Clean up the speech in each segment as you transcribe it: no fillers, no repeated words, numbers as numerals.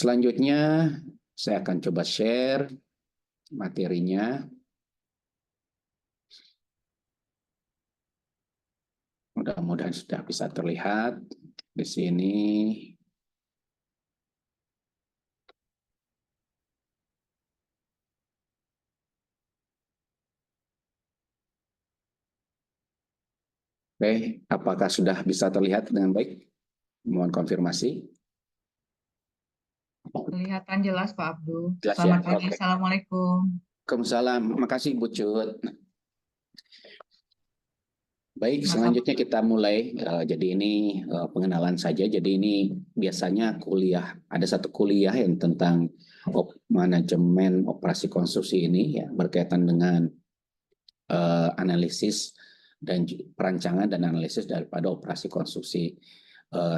Selanjutnya saya akan coba share materinya. Mudah-mudahan sudah bisa terlihat di sini. Oke, apakah sudah bisa terlihat dengan baik? Mohon konfirmasi. Kelihatan jelas Pak Abdul. Jelas ya? Selamat pagi, Oke. Assalamualaikum. Waalaikumsalam. Makasih Bu Cut. Baik, Mas selanjutnya Abdul. kita mulai. Jadi ini pengenalan saja. Jadi ini biasanya kuliah, ada satu kuliah yang tentang manajemen operasi konstruksi ini ya, berkaitan dengan analisis dan perancangan dan analisis daripada operasi konstruksi.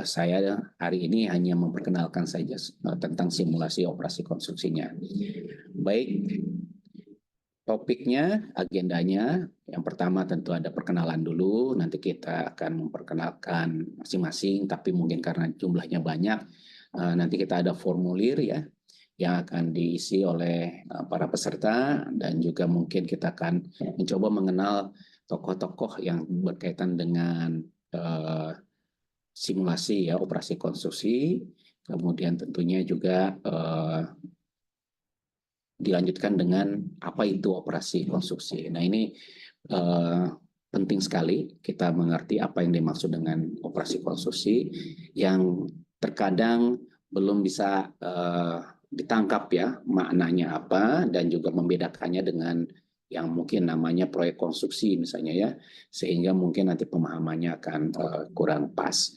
Saya hari ini hanya memperkenalkan saja tentang simulasi operasi konstruksinya. Baik, topiknya, agendanya, yang pertama tentu ada perkenalan dulu, nanti kita akan memperkenalkan masing-masing, tapi mungkin karena jumlahnya banyak, nanti kita ada formulir ya, yang akan diisi oleh para peserta, dan juga mungkin kita akan mencoba mengenal tokoh-tokoh yang berkaitan dengan simulasi ya, operasi konstruksi, kemudian tentunya juga dilanjutkan dengan apa itu operasi konstruksi. Nah ini penting sekali kita mengerti apa yang dimaksud dengan operasi konstruksi yang terkadang belum bisa ditangkap ya maknanya apa dan juga membedakannya dengan yang mungkin namanya proyek konstruksi misalnya ya, sehingga mungkin nanti pemahamannya akan kurang pas.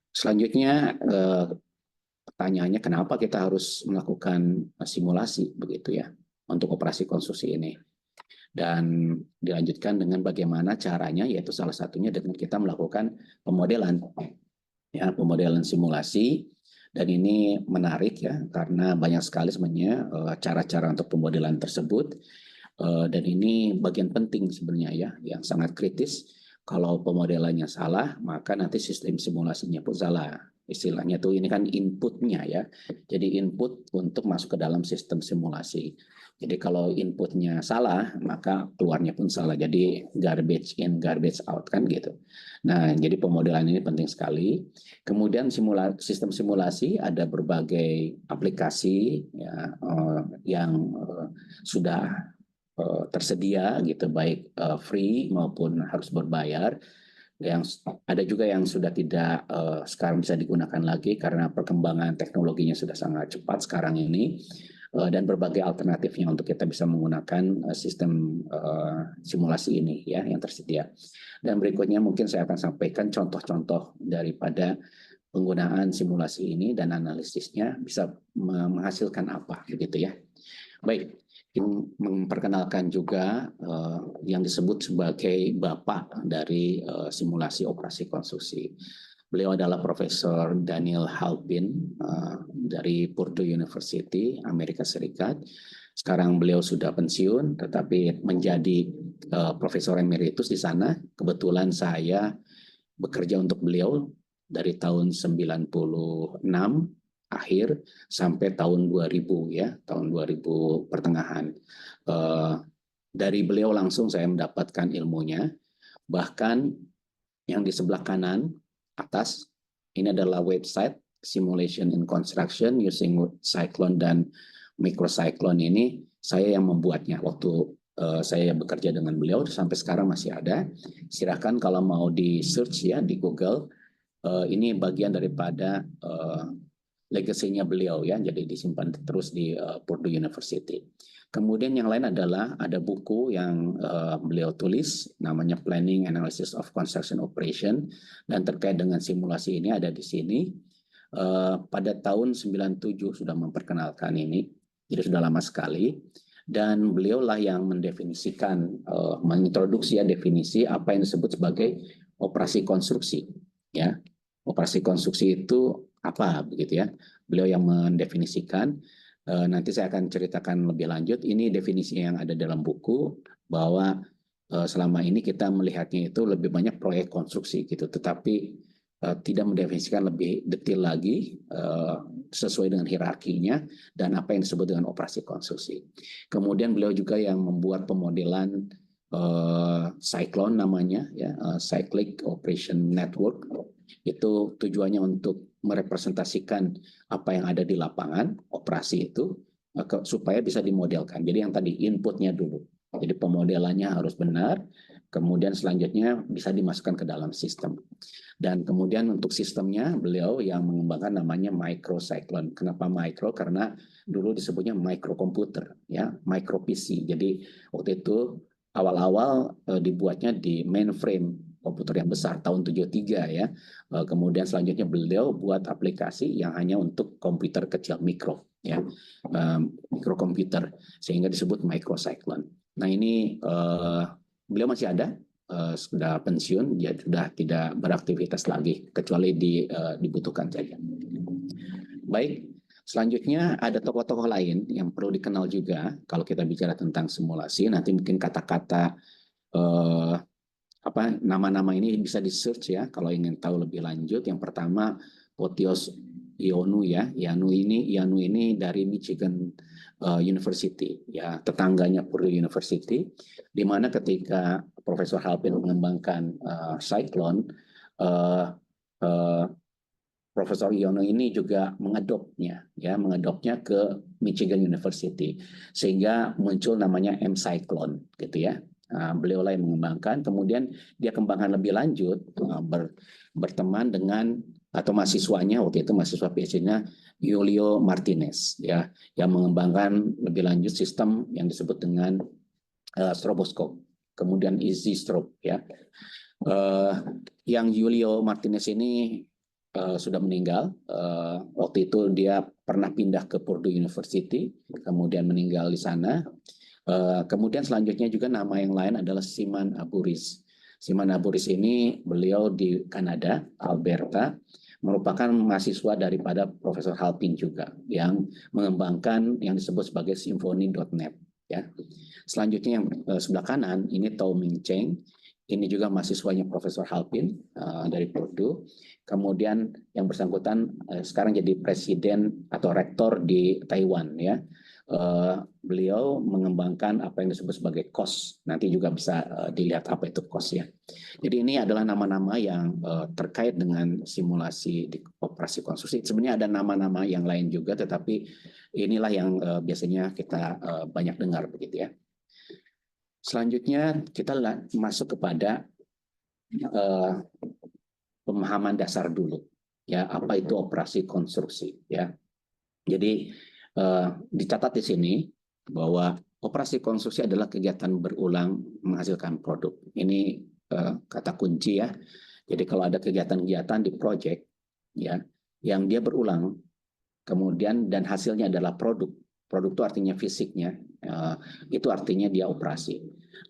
Selanjutnya pertanyaannya kenapa kita harus melakukan simulasi begitu ya untuk operasi konstruksi ini. Dan dilanjutkan dengan bagaimana caranya, yaitu salah satunya dengan kita melakukan pemodelan ya, pemodelan simulasi. Dan ini menarik ya karena banyak sekali sebenarnya cara-cara untuk pemodelan tersebut. Dan ini bagian penting sebenarnya ya, yang sangat kritis. Kalau pemodelannya salah, maka nanti sistem simulasinya pun salah. Istilahnya tuh ini kan inputnya ya. Jadi input untuk masuk ke dalam sistem simulasi. Jadi kalau inputnya salah, maka keluarnya pun salah. Jadi garbage in, garbage out kan gitu. Nah, jadi pemodelan ini penting sekali. Kemudian sistem simulasi ada berbagai aplikasi ya, yang sudah tersedia gitu, baik free maupun harus berbayar. Yang ada juga yang sudah tidak sekarang bisa digunakan lagi karena perkembangan teknologinya sudah sangat cepat sekarang ini, dan berbagai alternatifnya untuk kita bisa menggunakan sistem simulasi ini ya yang tersedia. Dan berikutnya mungkin saya akan sampaikan contoh-contoh daripada penggunaan simulasi ini dan analisisnya bisa menghasilkan apa begitu ya. Baik, memperkenalkan juga yang disebut sebagai bapak dari simulasi operasi konstruksi. Beliau adalah Profesor Daniel Halpin dari Purdue University, Amerika Serikat. Sekarang beliau sudah pensiun, tetapi menjadi Profesor Emeritus di sana. Kebetulan saya bekerja untuk beliau dari tahun 96 akhir sampai tahun 2000 ya, tahun 2000 pertengahan. Dari beliau langsung saya mendapatkan ilmunya. Bahkan yang di sebelah kanan atas ini adalah website Simulation in Construction using Cyclone dan Microcyclone ini saya yang membuatnya waktu saya bekerja dengan beliau sampai sekarang masih ada. Silakan kalau mau di search ya di Google. Ini bagian daripada legasinya beliau ya, jadi disimpan terus di Purdue University. Kemudian yang lain adalah ada buku yang beliau tulis namanya Planning Analysis of Construction Operation, dan terkait dengan simulasi ini ada di sini. Pada tahun 97 sudah memperkenalkan ini, jadi sudah lama sekali. Dan beliaulah yang mendefinisikan, mengintroduksi ya definisi apa yang disebut sebagai operasi konstruksi ya. Operasi konstruksi itu apa begitu ya? Beliau yang mendefinisikan. Nanti saya akan ceritakan lebih lanjut. Ini definisi yang ada dalam buku bahwa selama ini kita melihatnya itu lebih banyak proyek konstruksi gitu. Tetapi tidak mendefinisikan lebih detail lagi sesuai dengan hierarkinya dan apa yang disebut dengan operasi konstruksi. Kemudian beliau juga yang membuat pemodelan Cyclone namanya, ya, Cyclic Operation Network. Itu tujuannya untuk merepresentasikan apa yang ada di lapangan operasi itu supaya bisa dimodelkan. Jadi yang tadi inputnya dulu. Jadi pemodelannya harus benar, kemudian selanjutnya bisa dimasukkan ke dalam sistem. Dan kemudian untuk sistemnya beliau yang mengembangkan namanya microcyclone. Kenapa micro? Karena dulu disebutnya microkomputer, ya, micro PC. Jadi waktu itu awal-awal dibuatnya di mainframe komputer yang besar tahun 73 ya. Kemudian selanjutnya beliau buat aplikasi yang hanya untuk komputer kecil mikro ya. Mikrokomputer sehingga disebut microcyclone. Nah, ini beliau masih ada, sudah pensiun, dia sudah tidak beraktivitas lagi kecuali dibutuhkan saja. Baik, selanjutnya ada tokoh-tokoh lain yang perlu dikenal juga kalau kita bicara tentang simulasi. Nanti mungkin kata-kata nama-nama ini bisa di-search ya kalau ingin tahu lebih lanjut. Yang pertama Photios Ionu ya. Ionu ini dari Michigan University ya, tetangganya Purdue University, di mana ketika Profesor Halpin mengembangkan Cyclone, Profesor Ionu ini juga mengadopnya ke Michigan University sehingga muncul namanya M-Cyclone gitu ya. Beliau lah yang mengembangkan, kemudian dia kembangkan lebih lanjut, berteman dengan atau mahasiswanya waktu itu, mahasiswa PhD-nya Julio Martinez ya, yang mengembangkan lebih lanjut sistem yang disebut dengan stroboscope, kemudian easy strobe ya. Yang Julio Martinez ini sudah meninggal. Waktu itu dia pernah pindah ke Purdue University, kemudian meninggal di sana. Kemudian selanjutnya juga nama yang lain adalah Siman Aburis. Siman Aburis ini beliau di Kanada, Alberta, merupakan mahasiswa daripada Profesor Halpin juga yang mengembangkan yang disebut sebagai Symfony.net ya. Selanjutnya yang sebelah kanan ini Tao Ming Cheng. Ini juga mahasiswanya Profesor Halpin dari Purdue. Kemudian yang bersangkutan sekarang jadi presiden atau rektor di Taiwan ya. Beliau mengembangkan apa yang disebut sebagai COS. Nanti juga bisa dilihat apa itu COS ya. Jadi ini adalah nama-nama yang terkait dengan simulasi di operasi konstruksi. Sebenarnya ada nama-nama yang lain juga, tetapi inilah yang biasanya kita banyak dengar begitu ya. Selanjutnya kita masuk kepada pemahaman dasar dulu ya, apa itu operasi konstruksi ya. Jadi dicatat di sini bahwa operasi konstruksi adalah kegiatan berulang menghasilkan produk. Ini kata kunci ya. Jadi kalau ada kegiatan-kegiatan di proyek ya yang dia berulang kemudian dan hasilnya adalah produk. Produk itu artinya fisiknya, itu artinya dia operasi.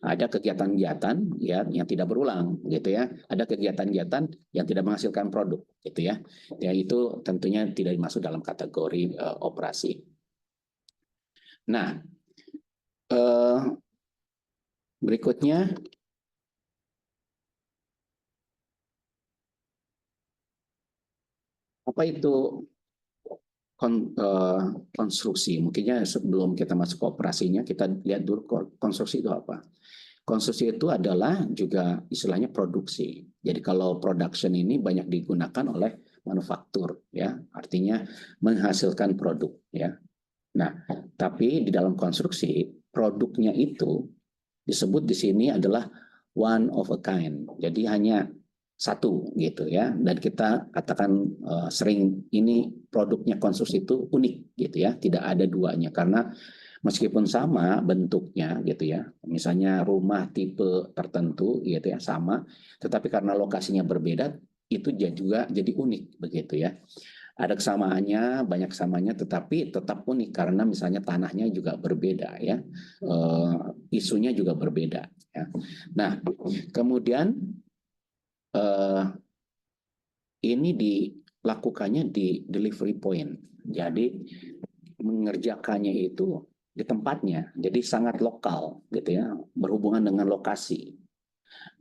Ada kegiatan-kegiatan ya yang tidak berulang gitu ya. Ada kegiatan-kegiatan yang tidak menghasilkan produk gitu ya. Ya itu tentunya tidak dimasuk dalam kategori operasi. Nah, berikutnya apa itu konstruksi? Mungkinnya sebelum kita masuk ke operasinya, kita lihat dulu konstruksi itu apa. Konstruksi itu adalah juga istilahnya produksi. Jadi kalau production ini banyak digunakan oleh manufaktur, ya, artinya menghasilkan produk, ya. Nah, tapi di dalam konstruksi produknya itu disebut di sini adalah one of a kind. Jadi hanya satu gitu ya. Dan kita katakan sering ini produknya konstruksi itu unik gitu ya. Tidak ada duanya karena meskipun sama bentuknya gitu ya. Misalnya rumah tipe tertentu gitu ya sama, tetapi karena lokasinya berbeda itu juga jadi unik begitu ya. Ada kesamaannya, banyak kesamaannya, tetapi tetap unik karena misalnya tanahnya juga berbeda ya, isunya juga berbeda. Ya. Nah, kemudian ini dilakukannya di delivery point, jadi mengerjakannya itu di tempatnya, jadi sangat lokal gitu ya, berhubungan dengan lokasi.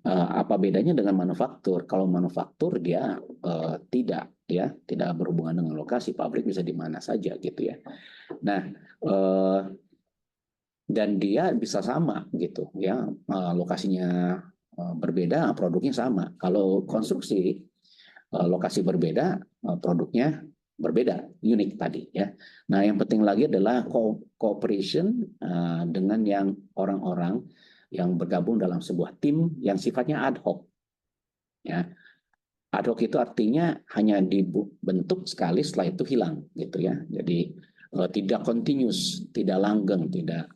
Apa bedanya dengan manufaktur? Kalau manufaktur dia tidak berhubungan dengan lokasi, pabrik bisa di mana saja gitu ya. Nah, dan dia bisa sama gitu ya, lokasinya berbeda, produknya sama. Kalau konstruksi lokasi berbeda, produknya berbeda, unik tadi ya. Nah, yang penting lagi adalah cooperation dengan yang orang-orang yang bergabung dalam sebuah tim yang sifatnya ad hoc ya. Ad hoc itu artinya hanya dibentuk sekali setelah itu hilang gitu ya. Jadi tidak continuous, tidak langgeng, tidak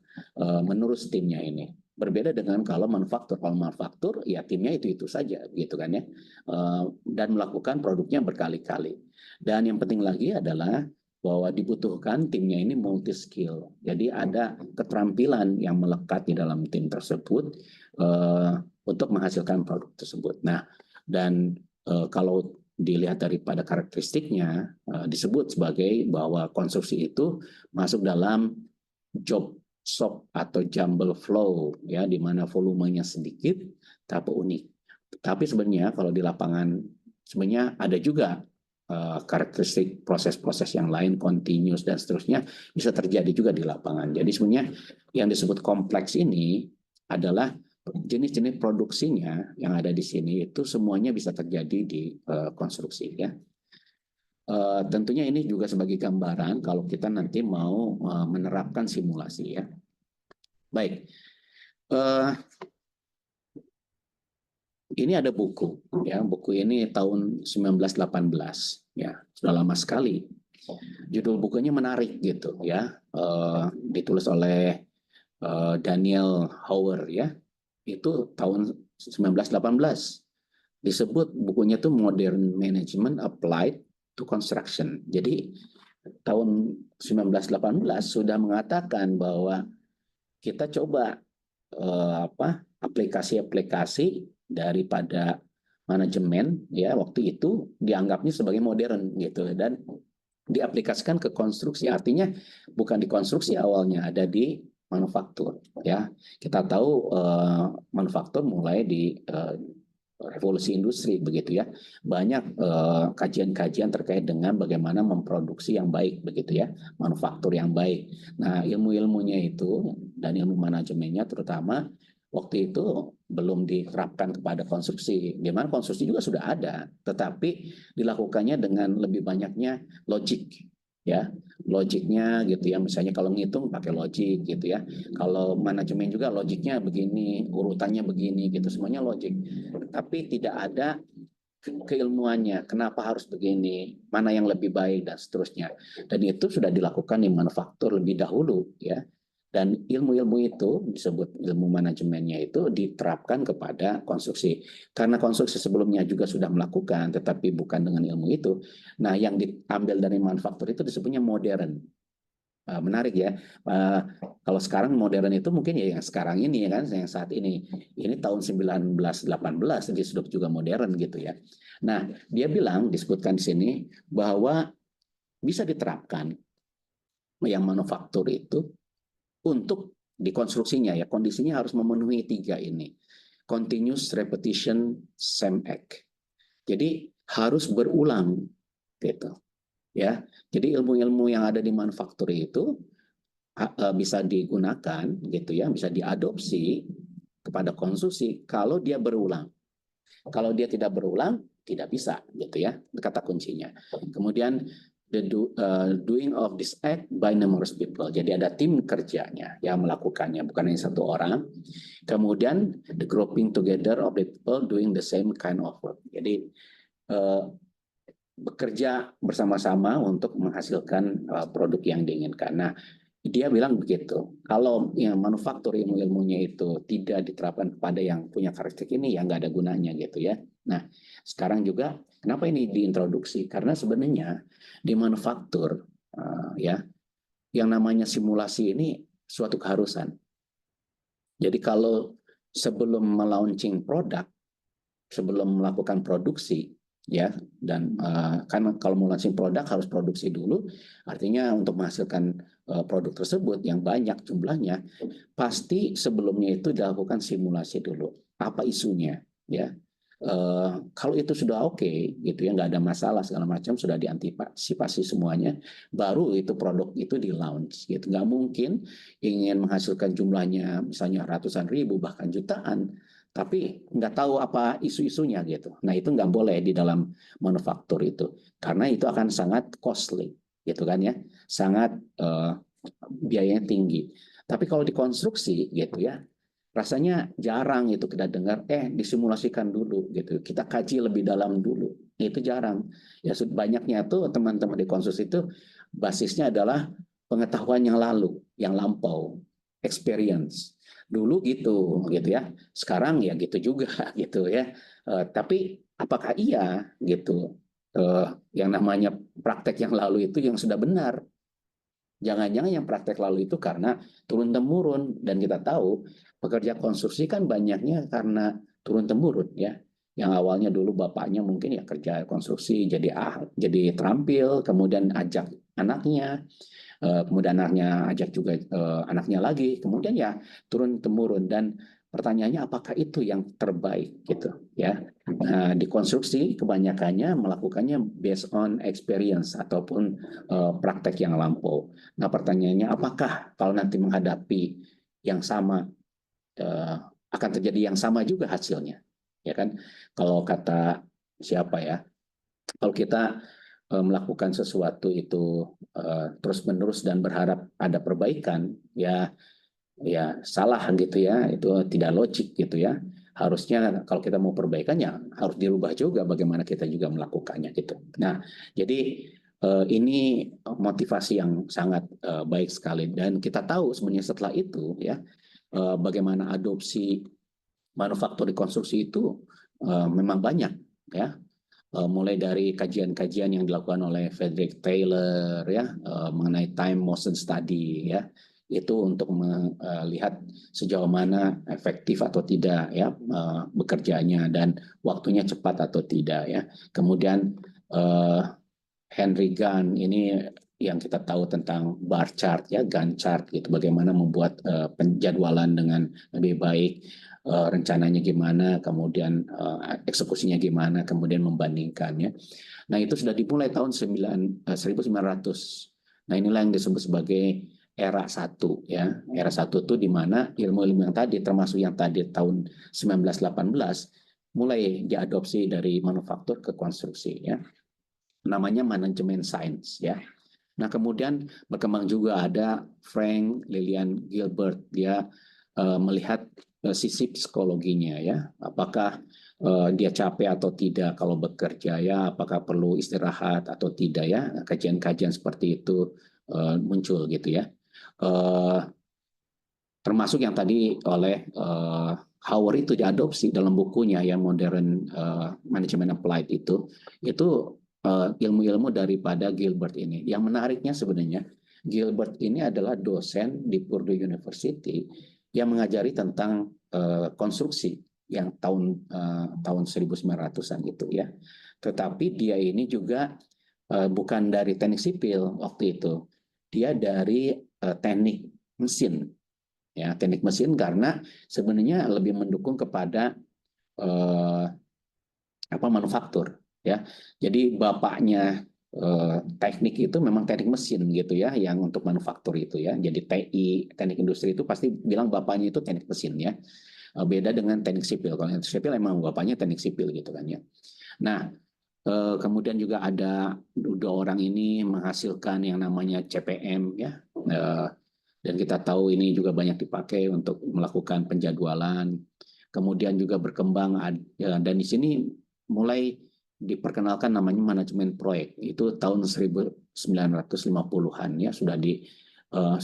menerus timnya ini. Berbeda dengan kalau manufaktur. Kalau manufaktur ya timnya itu saja gitu kan ya. Dan melakukan produknya berkali-kali. Dan yang penting lagi adalah bahwa dibutuhkan timnya ini multi skill. Jadi ada keterampilan yang melekat di dalam tim tersebut untuk menghasilkan produk tersebut. Nah, dan kalau dilihat daripada karakteristiknya disebut sebagai bahwa konstruksi itu masuk dalam job shop atau jumble flow ya, di mana volumenya sedikit tapi unik. Tapi sebenarnya kalau di lapangan sebenarnya ada juga karakteristik proses-proses yang lain, continuous dan seterusnya bisa terjadi juga di lapangan. Jadi sebenarnya yang disebut kompleks ini adalah jenis-jenis produksinya yang ada di sini itu semuanya bisa terjadi di konstruksi ya. Tentunya ini juga sebagai gambaran kalau kita nanti mau menerapkan simulasi ya. Baik, ini ada buku ya, buku ini tahun 1918 ya, sudah lama sekali. Judul bukunya menarik gitu ya, ditulis oleh Daniel Hauer ya. Itu tahun 1918. Disebut bukunya itu Modern Management Applied to Construction. Jadi tahun 1918 sudah mengatakan bahwa kita coba aplikasi-aplikasi daripada manajemen ya waktu itu dianggapnya sebagai modern gitu dan diaplikasikan ke konstruksi. Artinya bukan di konstruksi awalnya, ada di manufaktur ya. Kita tahu manufaktur mulai di revolusi industri begitu ya. Banyak kajian-kajian terkait dengan bagaimana memproduksi yang baik begitu ya, manufaktur yang baik. Nah, ilmu-ilmunya itu dan ilmu manajemennya terutama waktu itu belum diterapkan kepada konstruksi. Di mana konstruksi juga sudah ada, tetapi dilakukannya dengan lebih banyaknya logik ya, logiknya gitu ya. Misalnya kalau ngitung pakai logik gitu ya, kalau manajemen juga logiknya begini, urutannya begini gitu, semuanya logik, tapi tidak ada keilmuannya, kenapa harus begini, mana yang lebih baik dan seterusnya. Dan itu sudah dilakukan di manufaktur lebih dahulu ya. Dan ilmu-ilmu itu disebut ilmu manajemennya itu diterapkan kepada konstruksi. Karena konstruksi sebelumnya juga sudah melakukan, tetapi bukan dengan ilmu itu. Nah, yang diambil dari manufaktur itu disebutnya modern. Menarik ya. Kalau sekarang modern itu mungkin ya yang sekarang ini ya kan, yang saat ini. Ini tahun 1918 disebut juga modern gitu ya. Nah, dia bilang disebutkan di sini bahwa bisa diterapkan yang manufaktur itu untuk dikonstruksinya ya, kondisinya harus memenuhi 3 ini. Continuous repetition same act. Jadi harus berulang gitu. Ya. Jadi ilmu-ilmu yang ada di manufaktur itu bisa digunakan gitu ya, bisa diadopsi kepada konstruksi kalau dia berulang. Kalau dia tidak berulang, tidak bisa gitu ya, kata kuncinya. Kemudian the doing of this act by numerous people. Jadi ada tim kerjanya yang melakukannya, bukan hanya satu orang. Kemudian the grouping together of the people doing the same kind of work. Jadi bekerja bersama-sama untuk menghasilkan produk yang diinginkan. Nah, dia bilang begitu. Kalau yang manufaktur ilmu-ilmunya itu tidak diterapkan kepada yang punya karakteristik ini, ya nggak ada gunanya gitu ya. Nah, sekarang juga kenapa ini diintroduksi? Karena sebenarnya di manufaktur ya, yang namanya simulasi ini suatu keharusan. Jadi kalau sebelum melaunching produk, sebelum melakukan produksi, ya, dan kan kalau mau launching produk harus produksi dulu, artinya untuk menghasilkan produk tersebut yang banyak jumlahnya, pasti sebelumnya itu dilakukan simulasi dulu. Apa isunya? ya. Kalau itu sudah oke, gitu ya, nggak ada masalah segala macam, sudah diantisipasi semuanya, baru itu produk itu di launch, gitu. Nggak mungkin ingin menghasilkan jumlahnya misalnya ratusan ribu bahkan jutaan, tapi nggak tahu apa isu-isunya gitu. Nah itu nggak boleh di dalam manufaktur itu, karena itu akan sangat costly, gitu kan ya, sangat biayanya tinggi. Tapi kalau dikonstruksi, gitu ya, rasanya jarang itu kita dengar disimulasikan dulu gitu, kita kaji lebih dalam dulu, itu jarang ya. Banyaknya tuh teman-teman di konsus itu basisnya adalah pengetahuan yang lalu, yang lampau, experience dulu gitu ya. Sekarang ya gitu juga gitu ya. Tapi apakah iya gitu, yang namanya praktek yang lalu itu yang sudah benar? Jangan-jangan yang praktek lalu itu karena turun-temurun, dan kita tahu pekerja konstruksi kan banyaknya karena turun-temurun ya. Yang awalnya dulu bapaknya mungkin ya kerja konstruksi, jadi terampil, kemudian ajak anaknya, kemudian anaknya ajak juga anaknya lagi, kemudian ya turun-temurun. Dan pertanyaannya apakah itu yang terbaik gitu ya. Nah, di konstruksi kebanyakannya melakukannya based on experience ataupun praktek yang lampau. Nah, pertanyaannya apakah kalau nanti menghadapi yang sama akan terjadi yang sama juga hasilnya, ya kan? Kalau kata siapa ya, kalau kita melakukan sesuatu itu terus-menerus dan berharap ada perbaikan, ya salah gitu ya, itu tidak logik gitu ya. Harusnya kalau kita mau perbaikan ya harus dirubah juga bagaimana kita juga melakukannya gitu. Nah, jadi ini motivasi yang sangat baik sekali, dan kita tahu sebenarnya setelah itu ya, bagaimana adopsi manufaktur konstruksi itu memang banyak ya. Mulai dari kajian-kajian yang dilakukan oleh Frederick Taylor ya, mengenai time motion study ya, itu untuk melihat sejauh mana efektif atau tidak ya bekerjanya, dan waktunya cepat atau tidak ya. Kemudian Henry Gunn ini yang kita tahu tentang bar chart ya, Gantt chart gitu, bagaimana membuat penjadwalan dengan lebih baik, rencananya gimana, kemudian eksekusinya gimana, kemudian membandingkannya. Nah, itu sudah dimulai tahun 1900. Nah, inilah yang disebut sebagai era satu ya. Era satu itu di mana ilmu-ilmu yang tadi, termasuk yang tadi tahun 1918, mulai diadopsi dari manufaktur ke konstruksi ya. Namanya manajemen sains ya. Nah, kemudian berkembang juga ada Frank Lillian Gilbert, dia melihat sisi psikologinya ya, apakah dia capek atau tidak kalau bekerja ya, apakah perlu istirahat atau tidak ya. Kajian-kajian seperti itu muncul gitu ya. Termasuk yang tadi oleh Howard itu diadopsi dalam bukunya ya, Modern Management Applied itu ilmu-ilmu daripada Gilbert ini. Yang menariknya sebenarnya, Gilbert ini adalah dosen di Purdue University yang mengajari tentang konstruksi yang tahun 1900-an gitu ya. Tetapi dia ini juga bukan dari teknik sipil waktu itu. Dia dari teknik mesin. Ya, teknik mesin karena sebenarnya lebih mendukung kepada manufaktur ya. Jadi bapaknya teknik itu memang teknik mesin gitu ya, yang untuk manufaktur itu ya. Jadi TI, teknik industri itu pasti bilang bapaknya itu teknik mesin ya. Beda dengan teknik sipil. Kalau teknik sipil emang bapaknya teknik sipil gitu kan ya. Nah, kemudian juga ada dua orang ini menghasilkan yang namanya CPM ya. Dan kita tahu ini juga banyak dipakai untuk melakukan penjadwalan. Kemudian juga berkembang dan di sini mulai diperkenalkan namanya manajemen proyek. Itu tahun 1950-an ya, sudah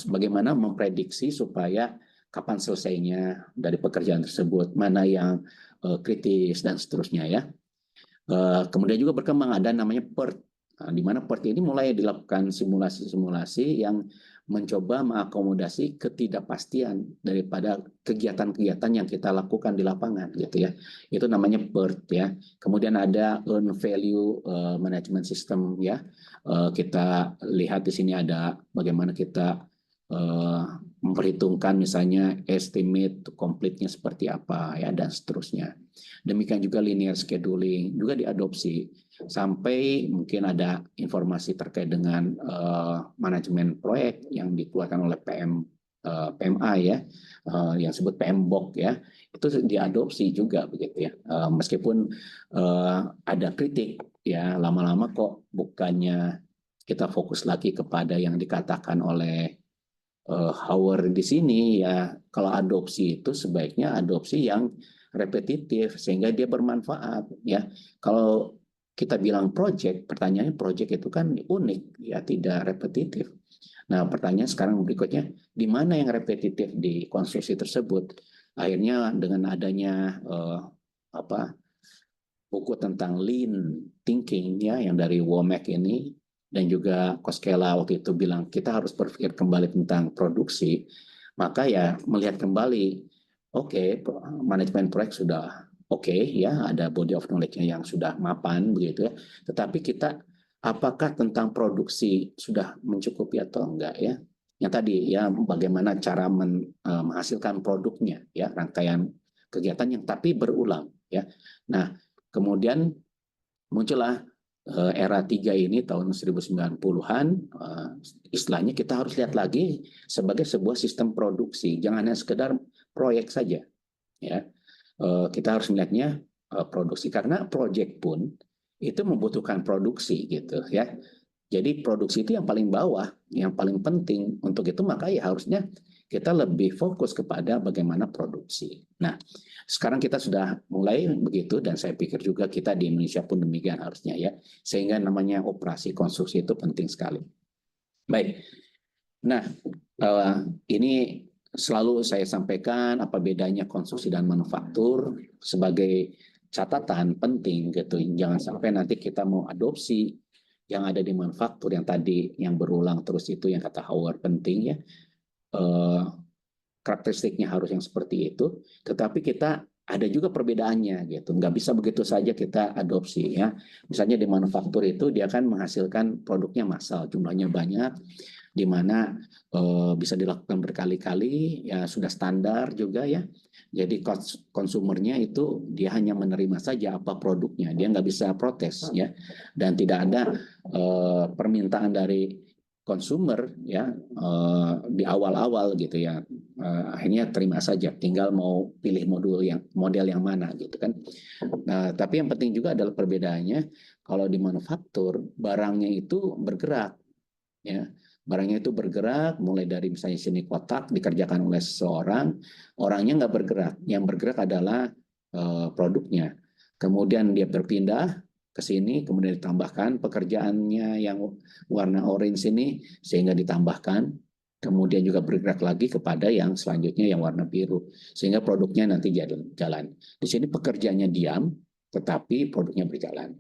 bagaimana memprediksi supaya kapan selesainya dari pekerjaan tersebut, mana yang kritis dan seterusnya ya. Kemudian juga berkembang ada namanya PERT, di mana PERT ini mulai dilakukan simulasi-simulasi yang mencoba mengakomodasi ketidakpastian daripada kegiatan-kegiatan yang kita lakukan di lapangan gitu ya. Itu namanya PERT ya. Kemudian ada Earned Value Management System ya. Kita lihat di sini ada bagaimana kita memperhitungkan misalnya estimate to complete-nya seperti apa ya dan seterusnya. Demikian juga linear scheduling juga diadopsi sampai mungkin ada informasi terkait dengan manajemen proyek yang dikeluarkan oleh PMA ya, yang disebut PMBOK ya, itu diadopsi juga begitu ya. Meskipun ada kritik ya, lama-lama kok bukannya kita fokus lagi kepada yang dikatakan oleh Howard di sini ya, kalau adopsi itu sebaiknya adopsi yang repetitif sehingga dia bermanfaat ya. Kalau kita bilang project, pertanyaannya project itu kan unik ya, tidak repetitif. Nah, pertanyaan sekarang berikutnya, di mana yang repetitif di konstruksi tersebut? Akhirnya dengan adanya buku tentang lean thinking ya yang dari Womack ini dan juga Koskela waktu itu bilang kita harus berpikir kembali tentang produksi, maka ya melihat kembali, manajemen proyek sudah ya, ada body of knowledge-nya yang sudah mapan begitu ya, tetapi kita apakah tentang produksi sudah mencukupi atau enggak ya, yang tadi ya bagaimana cara menghasilkan produknya ya, rangkaian kegiatan yang tapi berulang ya. Nah, kemudian muncullah era 3 ini tahun 1990-an, istilahnya kita harus lihat lagi sebagai sebuah sistem produksi, jangan hanya sekedar proyek saja ya. Kita harus melihatnya produksi, karena proyek pun itu membutuhkan produksi gitu ya. Jadi produksi itu yang paling bawah, yang paling penting. Untuk itu maka ya harusnya kita lebih fokus kepada bagaimana produksi. Nah, sekarang kita sudah mulai begitu, dan saya pikir juga kita di Indonesia pun demikian harusnya ya. Sehingga namanya operasi konstruksi itu penting sekali. Baik. Nah, ini selalu saya sampaikan apa bedanya konstruksi dan manufaktur sebagai catatan penting gitu. Jangan sampai nanti kita mau adopsi yang ada di manufaktur yang tadi yang berulang terus itu yang kata Howard penting ya, karakteristiknya harus yang seperti itu, tetapi kita ada juga perbedaannya gitu, nggak bisa begitu saja kita adopsi ya. Misalnya di manufaktur itu dia akan menghasilkan produknya massal, jumlahnya banyak, di mana bisa dilakukan berkali-kali ya, sudah standar juga ya. Jadi konsumernya itu dia hanya menerima saja apa produknya, dia nggak bisa protes ya, dan tidak ada permintaan dari konsumer ya di awal-awal gitu ya. Akhirnya terima saja, tinggal mau pilih model yang mana gitu kan. Nah, tapi yang penting juga adalah perbedaannya, kalau di manufaktur barangnya itu bergerak ya. Barangnya itu bergerak, mulai dari misalnya sini kotak dikerjakan oleh seseorang, orangnya nggak bergerak. Yang bergerak adalah produknya. Kemudian dia berpindah ke sini, kemudian ditambahkan pekerjaannya yang warna orange ini, sehingga ditambahkan, kemudian juga bergerak lagi kepada yang selanjutnya yang warna biru, sehingga produknya nanti jalan. Di sini pekerjaannya diam, tetapi produknya berjalan.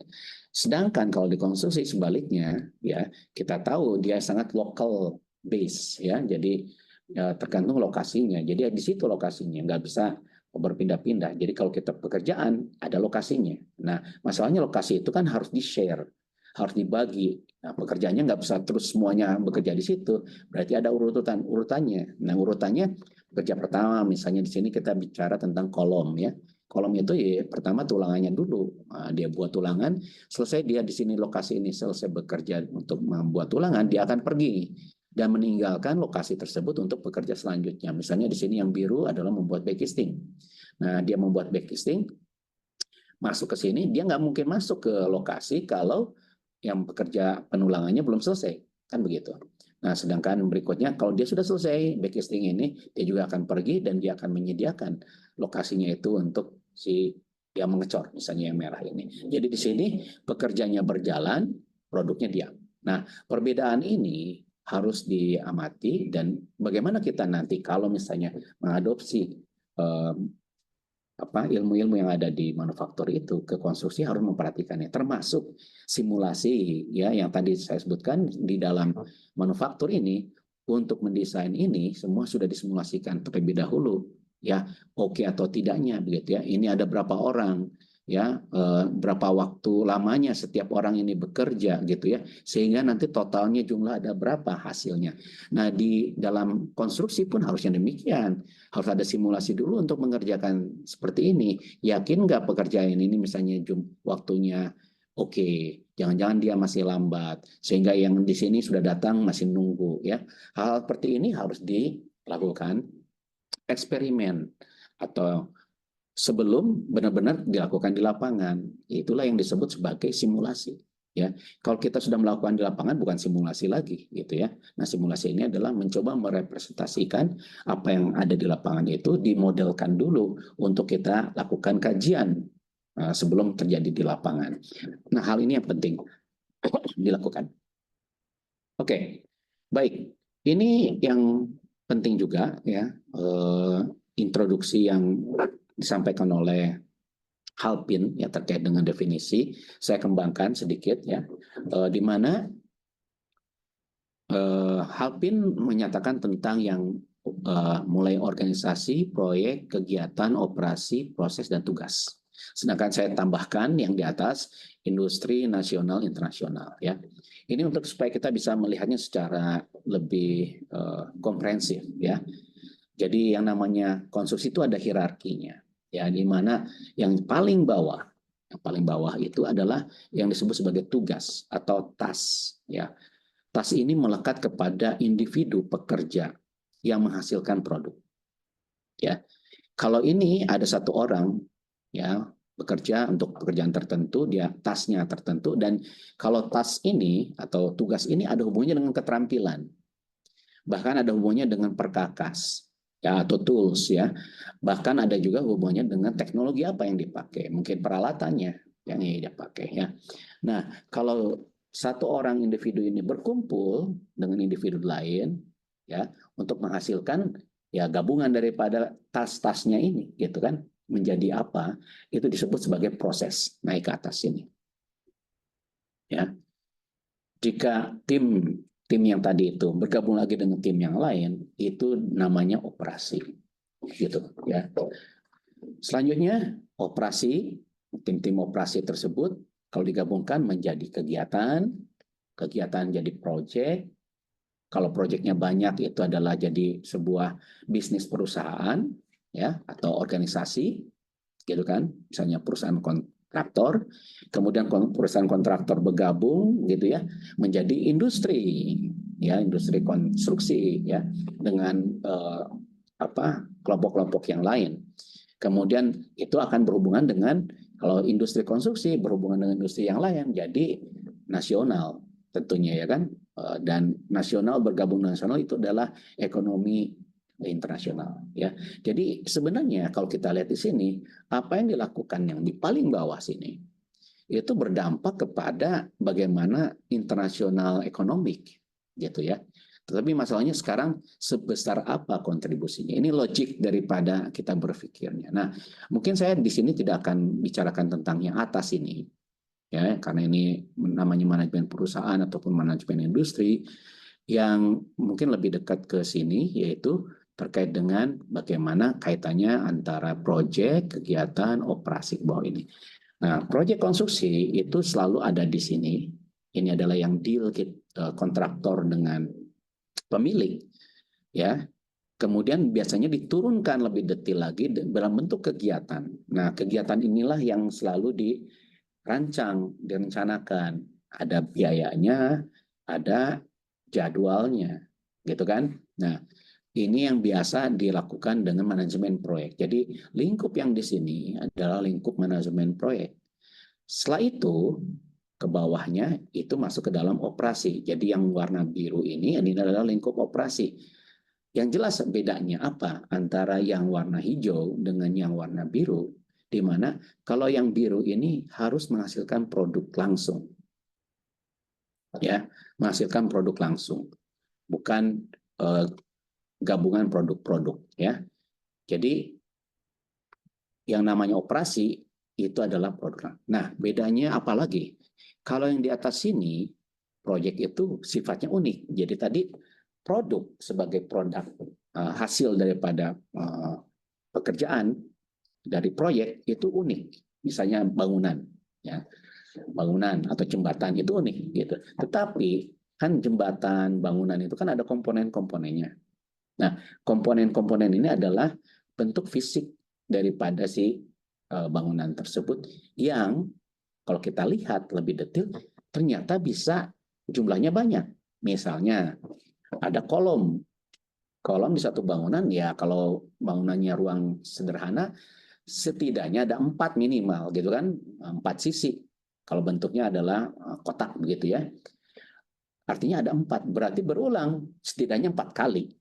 Sedangkan kalau di konstruksi sebaliknya, ya kita tahu dia sangat local base ya, jadi ya, tergantung lokasinya. Jadi di situ lokasinya, nggak bisa berpindah-pindah. Jadi kalau kita pekerjaan ada lokasinya. Nah, masalahnya lokasi itu kan harus di-share, harus dibagi. Nah, pekerjaannya nggak bisa terus semuanya bekerja di situ. Berarti ada urutannya. Nah, urutannya pekerja pertama, misalnya di sini kita bicara tentang kolom ya. Kolom itu ya pertama tulangannya dulu. Nah, dia buat tulangan, selesai dia di sini lokasi ini selesai bekerja untuk membuat tulangan, dia akan pergi dan meninggalkan lokasi tersebut untuk bekerja selanjutnya. Misalnya di sini yang biru adalah membuat backcasting. Nah, dia membuat backcasting, masuk ke sini, dia nggak mungkin masuk ke lokasi kalau yang bekerja penulangannya belum selesai. Kan begitu. Nah, sedangkan berikutnya kalau dia sudah selesai backcasting ini, dia juga akan pergi dan dia akan menyediakan lokasinya itu untuk si yang mengecor, misalnya yang merah ini. Jadi di sini pekerjanya berjalan, produknya diam. Nah, perbedaan ini harus diamati, dan bagaimana kita nanti kalau misalnya mengadopsi ilmu-ilmu yang ada di manufaktur itu ke konstruksi harus memperhatikannya, termasuk simulasi ya yang tadi saya sebutkan di dalam manufaktur ini. Untuk mendesain ini semua sudah disimulasikan terlebih dahulu ya, oke atau tidaknya begitu ya, ini ada berapa orang, ya, berapa waktu lamanya setiap orang ini bekerja gitu ya, sehingga nanti totalnya jumlah ada berapa hasilnya. Nah, di dalam konstruksi pun harusnya demikian, harus ada simulasi dulu untuk mengerjakan seperti ini. Yakin nggak pekerjaan ini misalnya waktunya oke, jangan-jangan dia masih lambat, sehingga yang di sini sudah datang masih nunggu ya. Hal seperti ini harus dilakukan eksperimen atau sebelum benar-benar dilakukan di lapangan. Itulah yang disebut sebagai simulasi. Ya, kalau kita sudah melakukan di lapangan bukan simulasi lagi, gitu ya. Nah, simulasi ini adalah mencoba merepresentasikan apa yang ada di lapangan itu dimodelkan dulu untuk kita lakukan kajian sebelum terjadi di lapangan. Nah, hal ini yang penting dilakukan. Oke, baik. Ini yang penting juga ya, introduksi yang disampaikan oleh Halpin ya terkait dengan definisi. Saya kembangkan sedikit ya, di mana Halpin menyatakan tentang yang mulai organisasi, proyek, kegiatan, operasi, proses, dan tugas. Sedangkan saya tambahkan yang di atas industri nasional internasional ya. Ini untuk supaya kita bisa melihatnya secara lebih komprehensif ya. Jadi yang namanya konstruksi itu ada hierarkinya ya, di mana yang paling bawah itu adalah yang disebut sebagai tugas atau task ya. Tas ini melekat kepada individu pekerja yang menghasilkan produk. Ya, kalau ini ada satu orang ya bekerja untuk pekerjaan tertentu, dia tasnya tertentu, dan kalau tas ini atau tugas ini ada hubungannya dengan keterampilan, bahkan ada hubungannya dengan perkakas ya atau tools ya, bahkan ada juga hubungannya dengan teknologi apa yang dipakai, mungkin peralatannya yang dipakai ya. Nah, kalau satu orang individu ini berkumpul dengan individu lain ya untuk menghasilkan ya gabungan daripada tas-tasnya ini gitu kan menjadi apa, itu disebut sebagai proses naik ke atas ini ya. Jika tim yang tadi itu bergabung lagi dengan tim yang lain, itu namanya operasi gitu ya. Selanjutnya operasi, tim-tim operasi tersebut kalau digabungkan menjadi kegiatan jadi proyek. Kalau proyeknya banyak itu adalah jadi sebuah bisnis perusahaan ya atau organisasi gitu kan. Misalnya perusahaan kontraktor, kemudian perusahaan kontraktor bergabung gitu ya menjadi industri ya, industri konstruksi ya dengan kelompok-kelompok yang lain. Kemudian itu akan berhubungan dengan kalau industri konstruksi berhubungan dengan industri yang lain jadi nasional tentunya ya kan, dan nasional bergabung dengan nasional itu adalah ekonomi internasional ya. Jadi sebenarnya kalau kita lihat di sini apa yang dilakukan yang di paling bawah sini itu berdampak kepada bagaimana internasional ekonomik gitu ya. Tetapi masalahnya sekarang sebesar apa kontribusinya. Ini logik daripada kita berpikirnya. Nah, mungkin saya di sini tidak akan bicarakan tentang yang atas ini ya, karena ini namanya manajemen perusahaan ataupun manajemen industri yang mungkin lebih dekat ke sini, yaitu terkait dengan bagaimana kaitannya antara proyek, kegiatan, operasi ke bawah ini. Nah, proyek konstruksi itu selalu ada di sini. Ini adalah yang deal kontraktor dengan pemilik, ya. Kemudian biasanya diturunkan lebih detail lagi dalam bentuk kegiatan. Nah, kegiatan inilah yang selalu direncanakan. Ada biayanya, ada jadwalnya, gitu kan? Nah, ini yang biasa dilakukan dengan manajemen proyek. Jadi lingkup yang di sini adalah lingkup manajemen proyek. Setelah itu ke bawahnya itu masuk ke dalam operasi. Jadi yang warna biru ini adalah lingkup operasi. Yang jelas bedanya apa antara yang warna hijau dengan yang warna biru? Di mana kalau yang biru ini harus menghasilkan produk langsung. Ya, menghasilkan produk langsung. Bukan gabungan produk-produk ya. Jadi yang namanya operasi itu adalah produk. Nah, bedanya apa lagi? Kalau yang di atas sini proyek itu sifatnya unik. Jadi tadi produk sebagai produk hasil daripada pekerjaan dari proyek itu unik misalnya bangunan, ya, bangunan atau jembatan itu unik gitu. Tetapi kan jembatan, bangunan itu kan ada komponen-komponennya. Nah, komponen-komponen ini adalah bentuk fisik daripada si bangunan tersebut yang kalau kita lihat lebih detail ternyata bisa jumlahnya banyak. Misalnya ada kolom. Kolom di satu bangunan ya kalau bangunannya ruang sederhana setidaknya ada 4 minimal gitu kan, 4 sisi. Kalau bentuknya adalah kotak begitu ya. Artinya ada 4, berarti berulang setidaknya 4 kali.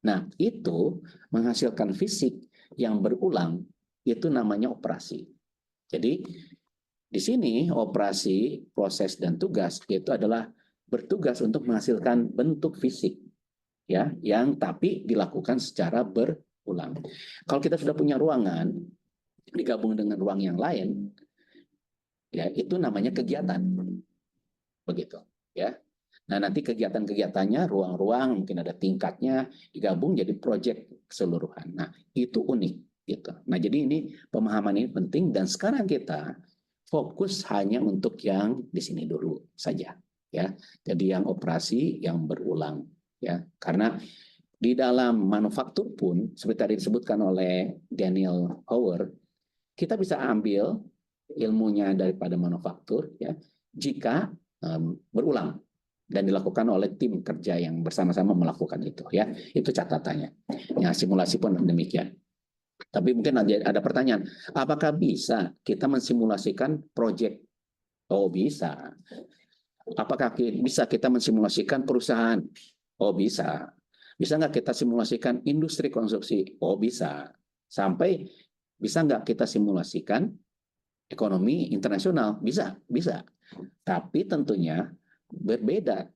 Nah, itu menghasilkan fisik yang berulang, itu namanya operasi. Jadi, di sini operasi, proses, dan tugas itu adalah bertugas untuk menghasilkan bentuk fisik, ya, yang tapi dilakukan secara berulang. Kalau kita sudah punya ruangan, digabung dengan ruang yang lain, ya itu namanya kegiatan, begitu, ya. Nah, nanti kegiatan-kegiatannya, ruang-ruang, mungkin ada tingkatnya, digabung jadi proyek keseluruhan. Nah, itu unik. Gitu. Nah, jadi ini pemahaman ini penting, dan sekarang kita fokus hanya untuk yang di sini dulu saja. Ya. Jadi yang operasi yang berulang. Ya. Karena di dalam manufaktur pun, seperti tadi disebutkan oleh Daniel Howard, kita bisa ambil ilmunya daripada manufaktur, ya, jika berulang dan dilakukan oleh tim kerja yang bersama-sama melakukan itu, ya, itu catatannya. Ya, simulasi pun demikian. Tapi mungkin ada pertanyaan, apakah bisa kita mensimulasikan proyek? Oh, bisa. Apakah bisa kita mensimulasikan perusahaan? Oh, bisa. Bisa nggak kita simulasikan industri konstruksi? Oh, bisa. Sampai bisa nggak kita simulasikan ekonomi internasional? Bisa, bisa. Tapi tentunya berbeda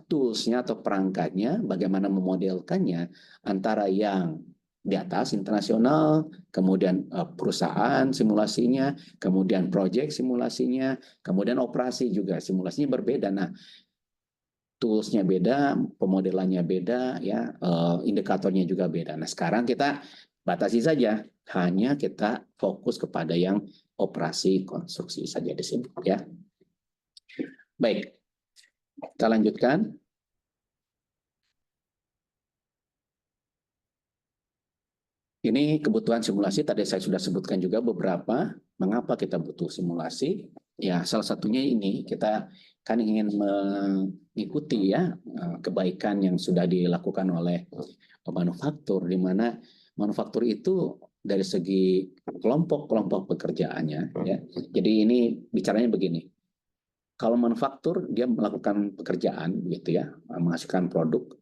toolsnya atau perangkatnya, bagaimana memodelkannya antara yang di atas internasional, kemudian perusahaan simulasinya, kemudian proyek simulasinya, kemudian operasi juga simulasinya berbeda. Nah, toolsnya beda, pemodelannya beda, ya, indikatornya juga beda. Nah, sekarang kita batasi saja, hanya kita fokus kepada yang operasi konstruksi saja di sini, ya. Baik, kita lanjutkan. Ini kebutuhan simulasi, tadi saya sudah sebutkan juga beberapa, mengapa kita butuh simulasi. Ya, salah satunya ini, kita kan ingin mengikuti ya kebaikan yang sudah dilakukan oleh manufaktur, di mana manufaktur itu dari segi kelompok-kelompok pekerjaannya. Ya. Jadi ini bicaranya begini, kalau manufaktur dia melakukan pekerjaan, gitu ya, menghasilkan produk,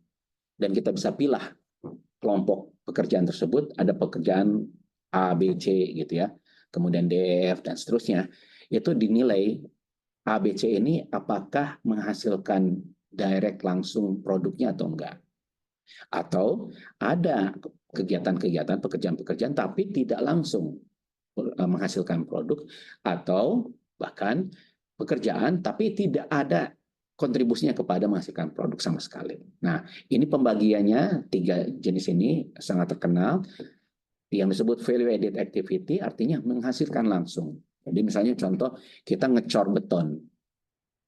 dan kita bisa pilih kelompok pekerjaan tersebut, ada pekerjaan A, B, C gitu ya, kemudian D, E, F, dan seterusnya, itu dinilai A, B, C ini apakah menghasilkan direct langsung produknya atau enggak. Atau ada kegiatan-kegiatan, pekerjaan-pekerjaan, tapi tidak langsung menghasilkan produk, atau bahkan pekerjaan, tapi tidak ada kontribusinya kepada menghasilkan produk sama sekali. Nah, ini pembagiannya 3 jenis ini sangat terkenal. Yang disebut value added activity artinya menghasilkan langsung. Jadi misalnya contoh kita ngecor beton.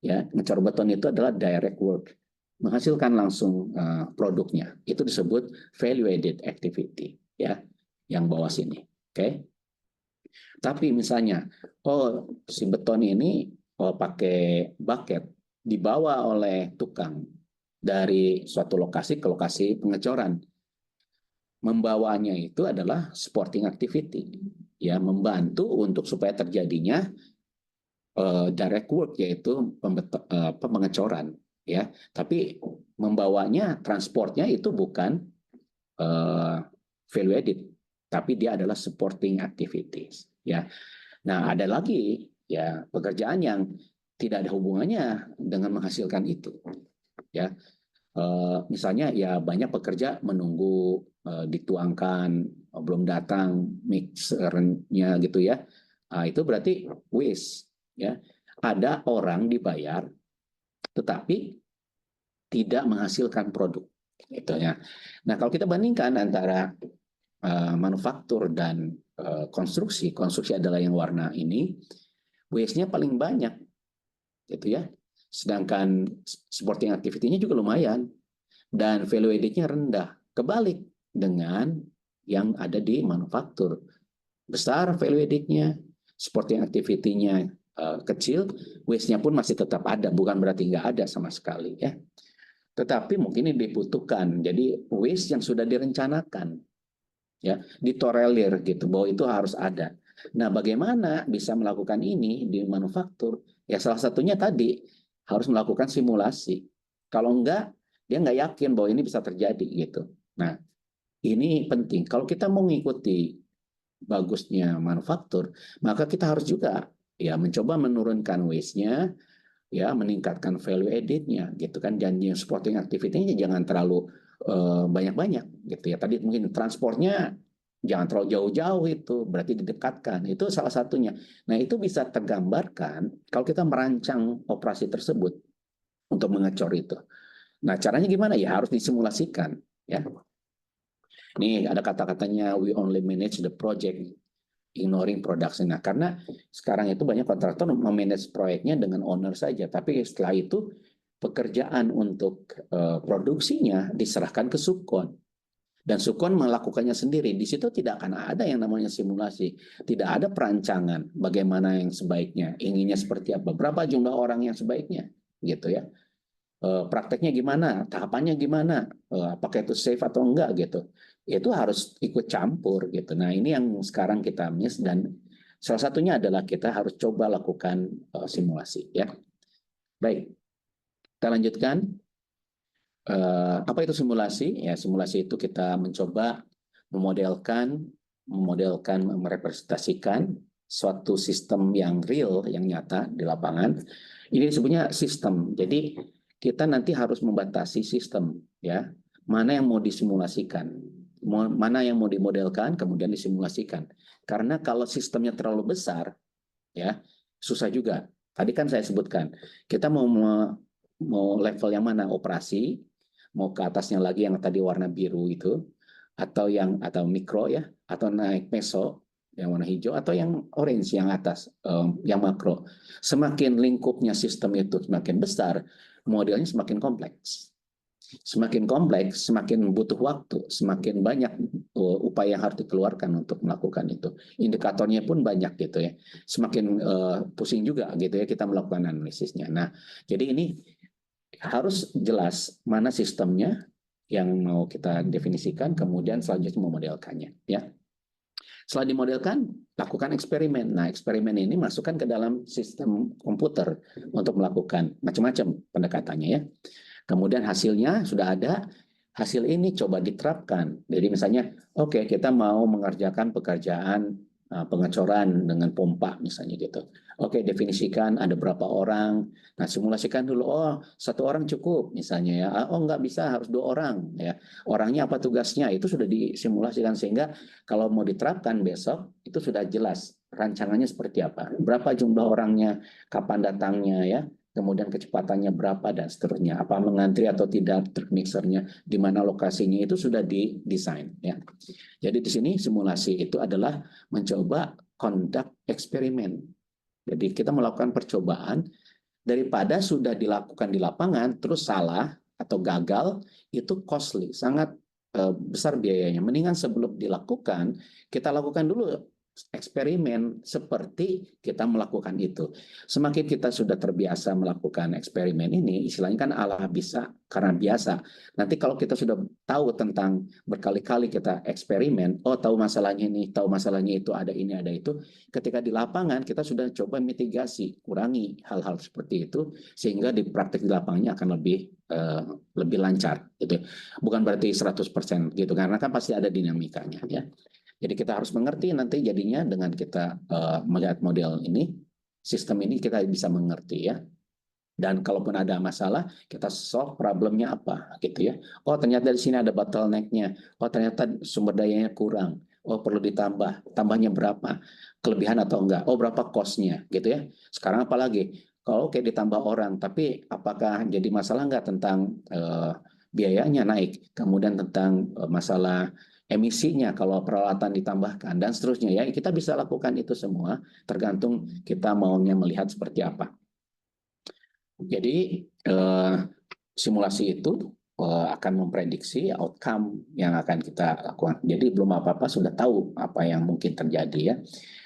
Ya, ngecor beton itu adalah direct work, menghasilkan langsung produknya. Itu disebut value added activity, ya. Yang bawah sini. Oke. Tapi misalnya, oh si beton ini pakai bucket dibawa oleh tukang dari suatu lokasi ke lokasi pengecoran. Membawanya itu adalah supporting activity, ya, membantu untuk supaya terjadinya direct work, yaitu pengecoran, ya. Tapi membawanya, transportnya itu bukan value added, tapi dia adalah supporting activities, ya. Nah, ada lagi ya pekerjaan yang tidak ada hubungannya dengan menghasilkan itu, ya. Misalnya ya banyak pekerja menunggu dituangkan, belum datang mixernya gitu ya. Nah, itu berarti waste, ya. Ada orang dibayar tetapi tidak menghasilkan produk, gitu ya. Nah, kalau kita bandingkan antara manufaktur dan konstruksi adalah yang warna ini, waste-nya paling banyak, gitu ya. Sedangkan supporting activity-nya juga lumayan, dan value added-nya rendah. Kebalik dengan yang ada di manufaktur. Besar value added-nya, supporting activity-nya kecil, waste-nya pun masih tetap ada, bukan berarti nggak ada sama sekali ya. Tetapi mungkin ini dibutuhkan. Jadi waste yang sudah direncanakan, ya, ditolerir gitu, bahwa itu harus ada. Nah, bagaimana bisa melakukan ini di manufaktur? Ya, salah satunya tadi harus melakukan simulasi. Kalau enggak, dia nggak yakin bahwa ini bisa terjadi gitu. Nah, ini penting. Kalau kita mau mengikuti bagusnya manufaktur, maka kita harus juga ya mencoba menurunkan waste-nya, ya meningkatkan value added-nya gitu kan. Janji supporting activity-nya jangan terlalu banyak-banyak gitu ya. Tadi mungkin transportnya jangan terlalu jauh-jauh, itu berarti didekatkan. Itu salah satunya. Nah, itu bisa tergambarkan kalau kita merancang operasi tersebut untuk mengecor itu. Nah, caranya gimana? Ya harus disimulasikan ya. Nih ada kata-katanya, we only manage the project, ignoring production. Nah, karena sekarang itu banyak kontraktor memanage proyeknya dengan owner saja, tapi setelah itu pekerjaan untuk produksinya diserahkan ke subkon. Dan subkon melakukannya sendiri. Di situ tidak akan ada yang namanya simulasi. Tidak ada perancangan bagaimana yang sebaiknya, inginnya seperti apa, berapa jumlah orang yang sebaiknya, gitu ya. Prakteknya gimana, tahapannya gimana, apakah itu safe atau enggak gitu. Itu harus ikut campur gitu. Nah, ini yang sekarang kita miss, dan salah satunya adalah kita harus coba lakukan simulasi ya. Baik, kita lanjutkan. Apa itu simulasi? Ya, simulasi itu kita mencoba memodelkan, merepresentasikan suatu sistem yang real, yang nyata di lapangan. Ini disebutnya sistem. Jadi kita nanti harus membatasi sistem, ya. Mana yang mau disimulasikan, mana yang mau dimodelkan, kemudian disimulasikan. Karena kalau sistemnya terlalu besar, ya susah juga. Tadi kan saya sebutkan, kita mau level yang mana, operasi, mau ke atasnya lagi yang tadi warna biru itu, atau mikro ya, atau naik meso yang warna hijau, atau yang orange yang atas, yang makro. Semakin lingkupnya sistem itu semakin besar, modelnya semakin kompleks. Semakin kompleks, semakin butuh waktu, semakin banyak upaya yang harus dikeluarkan untuk melakukan itu. Indikatornya pun banyak gitu ya. Semakin pusing juga gitu ya kita melakukan analisisnya. Nah, jadi ini harus jelas mana sistemnya yang mau kita definisikan, kemudian selanjutnya memodelkannya ya. Setelah dimodelkan, lakukan eksperimen. Nah, eksperimen ini masukkan ke dalam sistem komputer untuk melakukan macam-macam pendekatannya ya. Kemudian hasilnya sudah ada, hasil ini coba diterapkan. Jadi misalnya, oke, kita mau mengerjakan pekerjaan pengecoran dengan pompa misalnya gitu. Oke, definisikan ada berapa orang. Nah, simulasikan dulu. Oh, satu orang cukup misalnya ya. Oh, nggak bisa, harus 2 orang ya. Orangnya apa tugasnya? Itu sudah disimulasikan sehingga kalau mau diterapkan besok itu sudah jelas rancangannya seperti apa. Berapa jumlah orangnya, kapan datangnya ya. Kemudian kecepatannya berapa dan seterusnya, apa mengantri atau tidak truk mixernya, di mana lokasinya itu sudah didesain ya. Jadi di sini simulasi itu adalah mencoba conduct eksperimen. Jadi kita melakukan percobaan daripada sudah dilakukan di lapangan terus salah atau gagal, itu costly, sangat besar biayanya. Mendingan sebelum dilakukan kita lakukan dulu eksperimen seperti kita melakukan itu. Semakin kita sudah terbiasa melakukan eksperimen ini, istilahnya kan Allah bisa karena biasa. Nanti kalau kita sudah tahu tentang berkali-kali kita eksperimen, oh tahu masalahnya ini, tahu masalahnya itu, ada ini, ada itu. Ketika di lapangan kita sudah coba mitigasi, kurangi hal-hal seperti itu, sehingga di praktek di lapangannya akan lebih lancar. Gitu. Bukan berarti 100% gitu, karena kan pasti ada dinamikanya ya. Jadi kita harus mengerti nanti jadinya dengan kita melihat model ini, sistem ini kita bisa mengerti ya. Dan kalaupun ada masalah, kita solve problemnya apa gitu ya. Oh ternyata di sini ada bottleneck-nya. Oh ternyata sumber dayanya kurang. Oh perlu ditambah. Tambahnya berapa? Kelebihan atau enggak? Oh berapa cost-nya gitu ya. Sekarang apalagi? Kalau oke ditambah orang, tapi apakah jadi masalah enggak tentang biayanya naik? Kemudian tentang masalah emisinya kalau peralatan ditambahkan, dan seterusnya ya. Kita bisa lakukan itu semua, tergantung kita maunya melihat seperti apa. Jadi simulasi itu akan memprediksi outcome yang akan kita lakukan. Jadi belum apa-apa sudah tahu apa yang mungkin terjadi ya.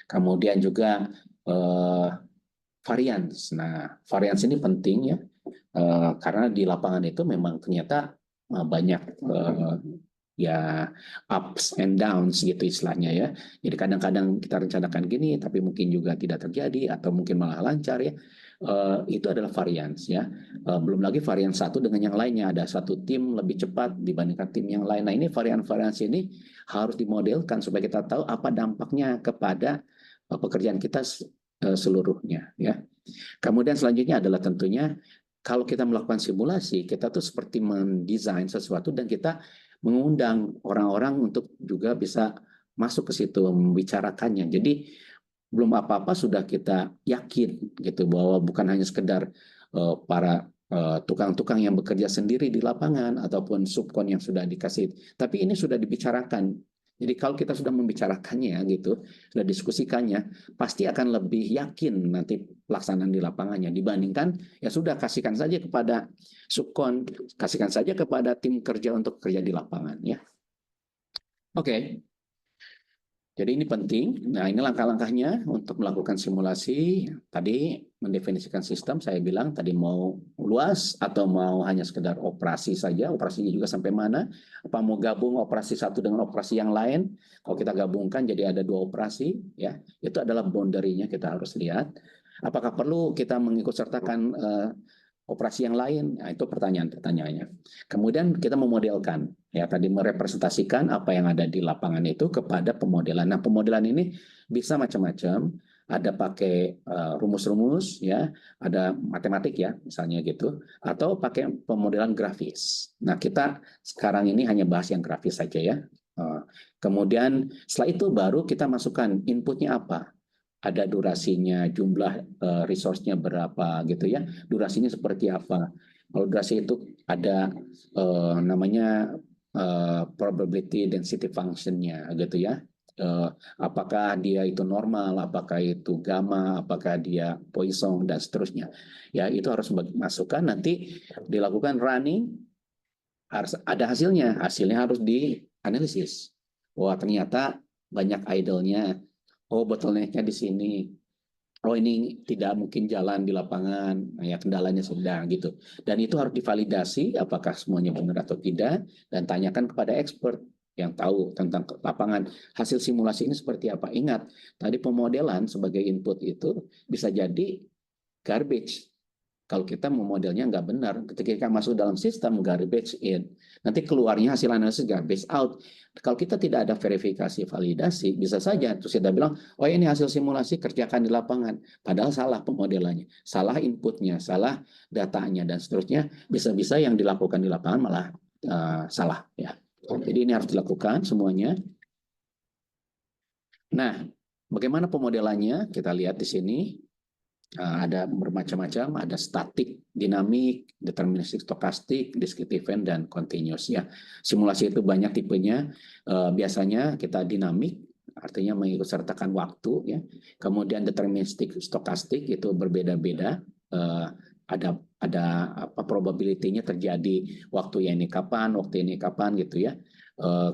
Kemudian juga variance. Nah, variance ini penting ya, karena di lapangan itu memang ternyata banyak ya ups and downs gitu istilahnya ya. Jadi kadang-kadang kita rencanakan gini, tapi mungkin juga tidak terjadi atau mungkin malah lancar ya. Itu adalah variance ya. Belum lagi varian satu dengan yang lainnya, ada satu tim lebih cepat dibandingkan tim yang lain. Nah ini varian-varian ini harus dimodelkan supaya kita tahu apa dampaknya kepada pekerjaan kita seluruhnya ya. Kemudian selanjutnya adalah tentunya kalau kita melakukan simulasi, kita tuh seperti mendesain sesuatu dan kita mengundang orang-orang untuk juga bisa masuk ke situ membicarakannya. Jadi belum apa-apa sudah kita yakin gitu bahwa bukan hanya sekedar para tukang-tukang yang bekerja sendiri di lapangan ataupun subkon yang sudah dikasih, tapi ini sudah dibicarakan. Jadi kalau kita sudah membicarakannya gitu, sudah diskusikannya, pasti akan lebih yakin nanti pelaksanaan di lapangannya dibandingkan ya sudah kasihkan saja kepada subkon, kasihkan saja kepada tim kerja untuk kerja di lapangan ya. Oke. Jadi ini penting. Nah, ini langkah-langkahnya untuk melakukan simulasi. Tadi mendefinisikan sistem, saya bilang tadi mau luas atau mau hanya sekedar operasi saja, operasinya juga sampai mana, apa mau gabung operasi satu dengan operasi yang lain. Kalau kita gabungkan jadi ada 2 operasi, ya itu adalah boundary-nya kita harus lihat. Apakah perlu kita mengikut sertakan operasi yang lain? Nah, itu pertanyaan-pertanyaannya. Kemudian kita memodelkan, ya tadi merepresentasikan apa yang ada di lapangan itu kepada pemodelan. Nah, pemodelan ini bisa macam-macam. Ada pakai rumus-rumus, ya, ada matematik ya, misalnya gitu, atau pakai pemodelan grafis. Nah, kita sekarang ini hanya bahas yang grafis saja ya. Kemudian setelah itu baru kita masukkan inputnya apa. Ada durasinya, jumlah resource-nya berapa gitu ya, durasinya seperti apa. Kalau durasi itu ada namanya probability density function-nya gitu ya. Apakah dia itu normal, apakah itu gamma, apakah dia Poisson dan seterusnya. Ya itu harus masukkan, nanti dilakukan running, harus ada hasilnya. Hasilnya harus dianalisis. Wah ternyata banyak idle-nya. Oh bottleneck-nya di sini. Oh ini tidak mungkin jalan di lapangan, ya kendalanya sedang gitu. Dan itu harus divalidasi apakah semuanya benar atau tidak, dan tanyakan kepada expert yang tahu tentang lapangan. Hasil simulasi ini seperti apa? Ingat, tadi pemodelan sebagai input itu bisa jadi garbage. Kalau kita memodelnya nggak benar, ketika kita masuk dalam sistem garbage in, nanti keluarnya hasil analisis garbage out. Kalau kita tidak ada verifikasi validasi, bisa saja terus kita bilang, oh ini hasil simulasi kerjakan di lapangan, padahal salah pemodelannya, salah inputnya, salah datanya dan seterusnya. Bisa-bisa yang dilakukan di lapangan malah salah ya. Jadi ini harus dilakukan semuanya. Nah, bagaimana pemodelannya? Kita lihat di sini. Ada bermacam-macam, ada statik, dinamik, deterministik, stokastik, discrete event, dan continuous ya. Simulasi itu banyak tipenya. Biasanya kita dinamik, artinya mengikut sertakan waktu ya. Kemudian deterministik, stokastik itu berbeda-beda. Ada apa probability-nya terjadi waktu ini kapan gitu ya.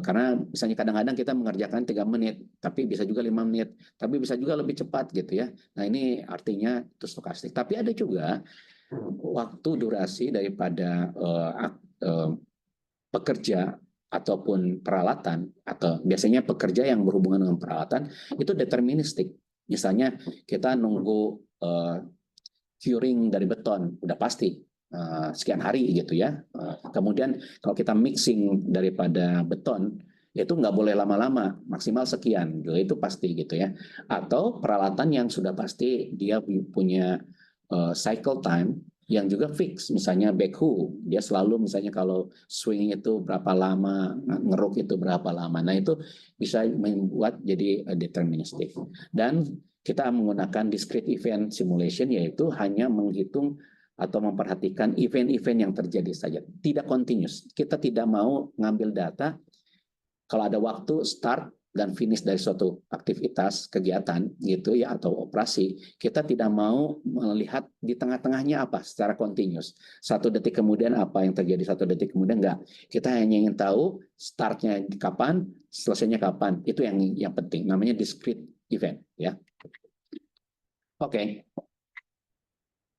Karena misalnya kadang-kadang kita mengerjakan 3 menit, tapi bisa juga 5 menit, tapi bisa juga lebih cepat gitu ya. Nah ini artinya itu stokastik. Tapi ada juga waktu durasi daripada pekerja ataupun peralatan, atau biasanya pekerja yang berhubungan dengan peralatan, itu deterministik. Misalnya kita nunggu curing dari beton, udah pasti sekian hari gitu ya. Kemudian kalau kita mixing daripada beton, itu nggak boleh lama-lama, maksimal sekian, gitu, itu pasti gitu ya. Atau peralatan yang sudah pasti dia punya cycle time yang juga fix, misalnya backhoe, dia selalu misalnya kalau swing itu berapa lama, ngeruk itu berapa lama. Nah itu bisa membuat jadi deterministik. Dan kita menggunakan discrete event simulation, yaitu hanya menghitung atau memperhatikan event-event yang terjadi saja, tidak continuous. Kita tidak mau ngambil data kalau ada waktu start dan finish dari suatu aktivitas kegiatan gitu ya atau operasi, kita tidak mau melihat di tengah-tengahnya apa secara continuous. 1 detik kemudian apa yang terjadi 1 detik kemudian enggak. Kita hanya ingin tahu startnya kapan, selesainya kapan. Itu yang penting. Namanya discrete event ya. Oke.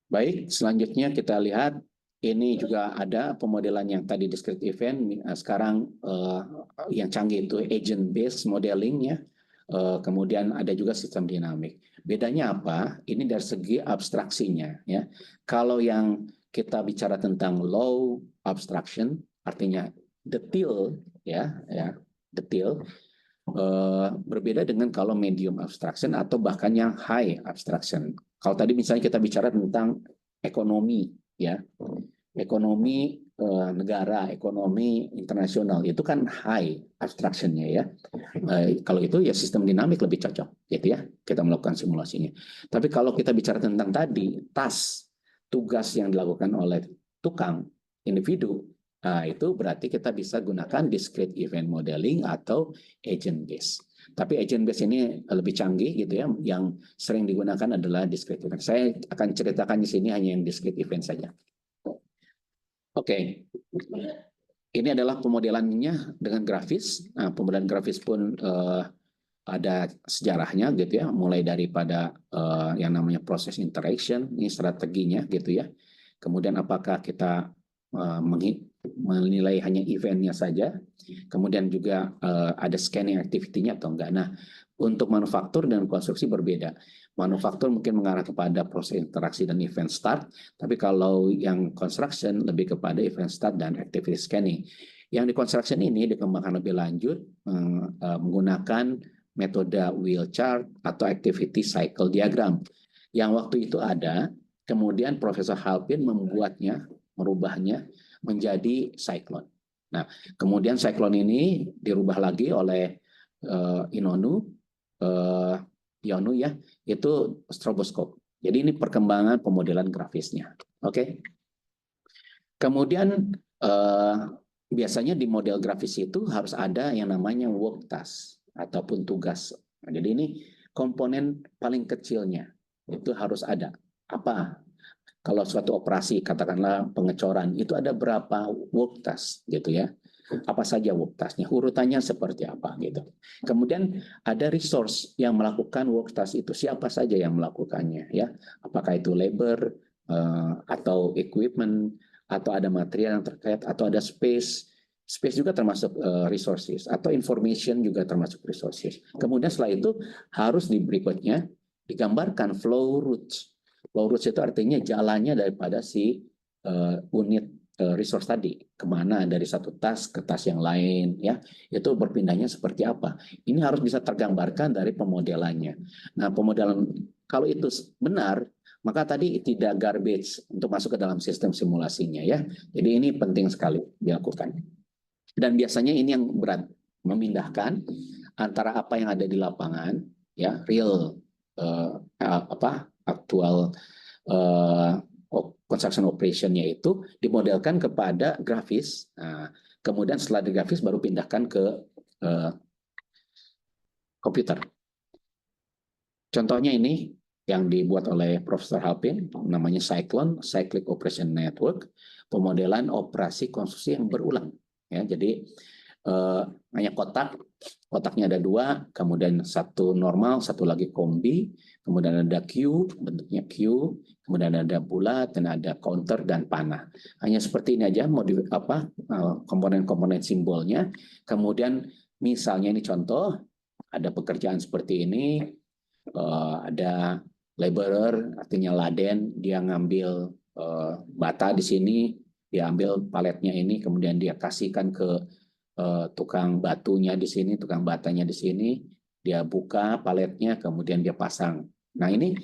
Baik, selanjutnya kita lihat ini juga ada pemodelan yang tadi discrete event, sekarang yang canggih itu agent based modeling ya. Kemudian ada juga sistem dinamik. Bedanya apa? Ini dari segi abstraksinya ya. Kalau yang kita bicara tentang low abstraction, artinya detail ya, detail berbeda dengan kalau medium abstraction atau bahkan yang high abstraction. Kalau tadi misalnya kita bicara tentang ekonomi ya, ekonomi negara, ekonomi internasional itu kan high abstractionnya ya. Kalau itu ya sistem dinamik lebih cocok gitu ya, kita melakukan simulasinya. Tapi kalau kita bicara tentang tadi tugas yang dilakukan oleh tukang individu, itu berarti kita bisa gunakan discrete event modeling atau agent based. Tapi agent based ini lebih canggih gitu ya. Yang sering digunakan adalah discrete event. Saya akan ceritakan di sini hanya yang discrete event saja. Oke. Ini adalah pemodelannya dengan grafis. Nah, pemodelan grafis pun ada sejarahnya gitu ya, mulai daripada yang namanya proses interaction, ini strateginya gitu ya. Kemudian apakah kita menilai hanya eventnya saja, kemudian juga ada scanning activity-nya atau enggak. Nah, untuk manufaktur dan konstruksi berbeda. Manufaktur mungkin mengarah kepada proses interaksi dan event start, tapi kalau yang construction lebih kepada event start dan activity scanning. Yang di construction ini dikembangkan lebih lanjut menggunakan metode wheel chart atau activity cycle diagram. Yang waktu itu ada, kemudian Profesor Halpin merubahnya menjadi cyclone. Nah, kemudian cyclone ini dirubah lagi oleh Yonu ya, itu stroboskop. Jadi ini perkembangan pemodelan grafisnya. Oke. Kemudian biasanya di model grafis itu harus ada yang namanya work task ataupun tugas. Nah, jadi ini komponen paling kecilnya itu harus ada. Apa? Kalau suatu operasi katakanlah pengecoran itu ada berapa work task gitu ya. Apa saja work task-nya, urutannya seperti apa gitu. Kemudian ada resource yang melakukan work task itu, siapa saja yang melakukannya ya. Apakah itu labor atau equipment atau ada material yang terkait atau ada space. Space juga termasuk resources atau information juga termasuk resources. Kemudian setelah itu harus di berikutnya digambarkan flow routes. Flow routes itu artinya jalannya daripada si unit resource tadi, kemana dari satu task ke task yang lain ya, itu berpindahnya seperti apa. Ini harus bisa tergambarkan dari pemodelannya. Nah, pemodelan kalau itu benar, maka tadi tidak garbage untuk masuk ke dalam sistem simulasinya ya. Jadi ini penting sekali dilakukan. Dan biasanya ini yang berat, memindahkan antara apa yang ada di lapangan ya, real aktual construction operation-nya itu dimodelkan kepada grafis. Nah, kemudian setelah di grafis baru pindahkan ke komputer. Contohnya ini yang dibuat oleh Profesor Halpin, namanya Cyclone, Cyclic Operation Network, pemodelan operasi konstruksi yang berulang. Ya, jadi hanya kotaknya ada 2, kemudian satu normal, satu lagi kombi, kemudian ada Q, bentuknya Q, kemudian ada bulat dan ada counter dan panah. Hanya seperti ini aja komponen-komponen simbolnya. Kemudian misalnya ini contoh, ada pekerjaan seperti ini, ada laborer artinya laden, dia ngambil bata di sini, dia ambil paletnya ini, kemudian dia kasihkan ke tukang batunya di sini, tukang batanya di sini, dia buka paletnya, kemudian dia pasang. Nah ini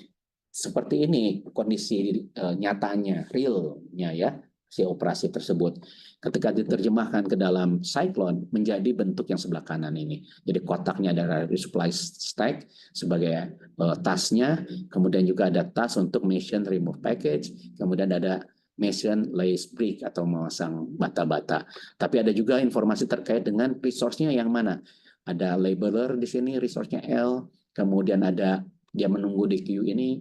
seperti ini kondisi nyatanya, realnya ya, si operasi tersebut. Ketika diterjemahkan ke dalam Cyclone menjadi bentuk yang sebelah kanan ini. Jadi kotaknya ada resupply stack sebagai tasnya, kemudian juga ada tas untuk mission remove package, kemudian ada mesin lace brick atau memasang bata-bata. Tapi ada juga informasi terkait dengan resource-nya yang mana. Ada laborer di sini, resource-nya L, kemudian ada dia menunggu di queue ini,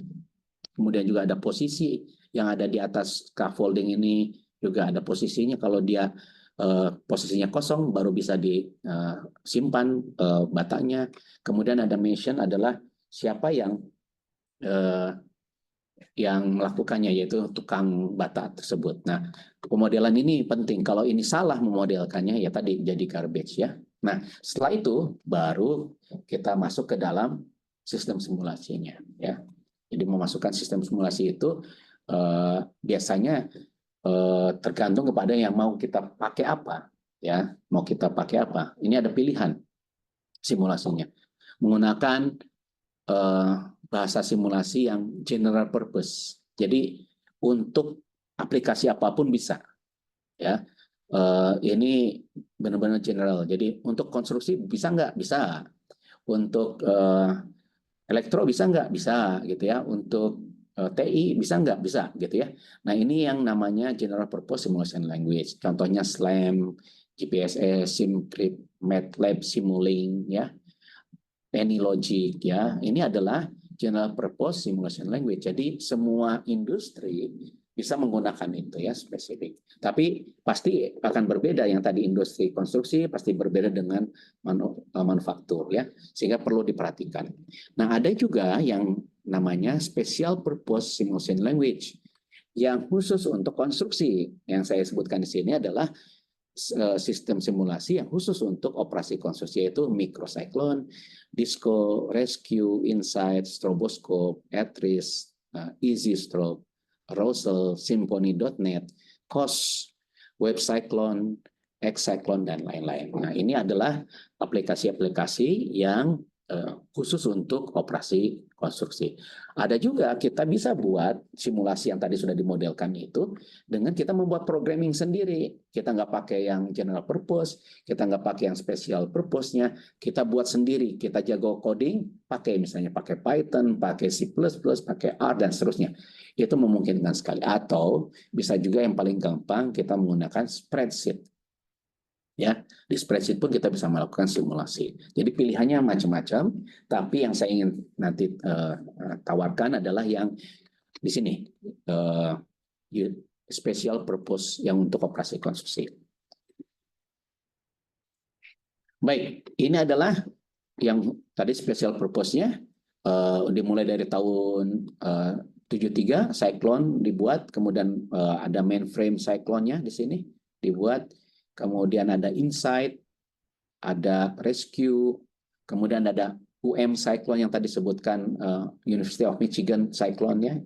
kemudian juga ada posisi yang ada di atas scaffolding ini, juga ada posisinya. Kalau dia posisinya kosong baru bisa disimpan batanya. Kemudian ada mention adalah siapa yang melakukannya, yaitu tukang bata tersebut. Nah, pemodelan ini penting. Kalau ini salah memodelkannya, ya tadi jadi garbage ya. Nah, setelah itu baru kita masuk ke dalam sistem simulasinya ya. Jadi memasukkan sistem simulasi itu biasanya tergantung kepada yang mau kita pakai apa ya. Mau kita pakai apa? Ini ada pilihan simulasinya. Menggunakan bahasa simulasi yang general purpose. Jadi untuk aplikasi apapun bisa ya. Ini benar-benar general. Jadi untuk konstruksi bisa nggak? Bisa. Untuk elektro bisa nggak? Bisa gitu ya. Untuk TI bisa nggak? Bisa gitu ya. Nah ini yang namanya general purpose simulation language. Contohnya SLAM, GPSS, SimCrypt, MATLAB, Simulink ya. AnyLogic ya. Ini adalah general purpose simulation language. Jadi semua industri bisa menggunakan itu ya, spesifik. Tapi pasti akan berbeda. Yang tadi industri konstruksi pasti berbeda dengan manufaktur ya, sehingga perlu diperhatikan. Nah, ada juga yang namanya special purpose simulation language yang khusus untuk konstruksi. Yang saya sebutkan di sini adalah sistem simulasi yang khusus untuk operasi konstruksi, yaitu microcyclone, Disco, Rescue, Insight, Stroboscope, Atris, EasyStrobe, Rosal, Symfony.net, COS, WebCyclone, Xcyclone, dan lain-lain. Nah, ini adalah aplikasi-aplikasi yang khusus untuk operasi konstruksi. Ada juga kita bisa buat simulasi yang tadi sudah dimodelkan itu dengan kita membuat programming sendiri. Kita nggak pakai yang general purpose, kita nggak pakai yang special purpose-nya, kita buat sendiri. Kita jago coding, pakai misalnya pakai Python, pakai C++, pakai R, dan seterusnya. Itu memungkinkan sekali. Atau bisa juga yang paling gampang kita menggunakan spreadsheet. Ya, di spreadsheet pun kita bisa melakukan simulasi. Jadi pilihannya macam-macam, tapi yang saya ingin nanti tawarkan adalah yang di sini, special purpose yang untuk operasi konstruksi. Baik, ini adalah yang tadi special purpose-nya, dimulai dari tahun 73, Cyclone dibuat, kemudian ada mainframe Cyclone-nya di sini dibuat, kemudian ada Insight, ada Rescue, kemudian ada Cyclone yang tadi sebutkan, University of Michigan Cyclone-nya,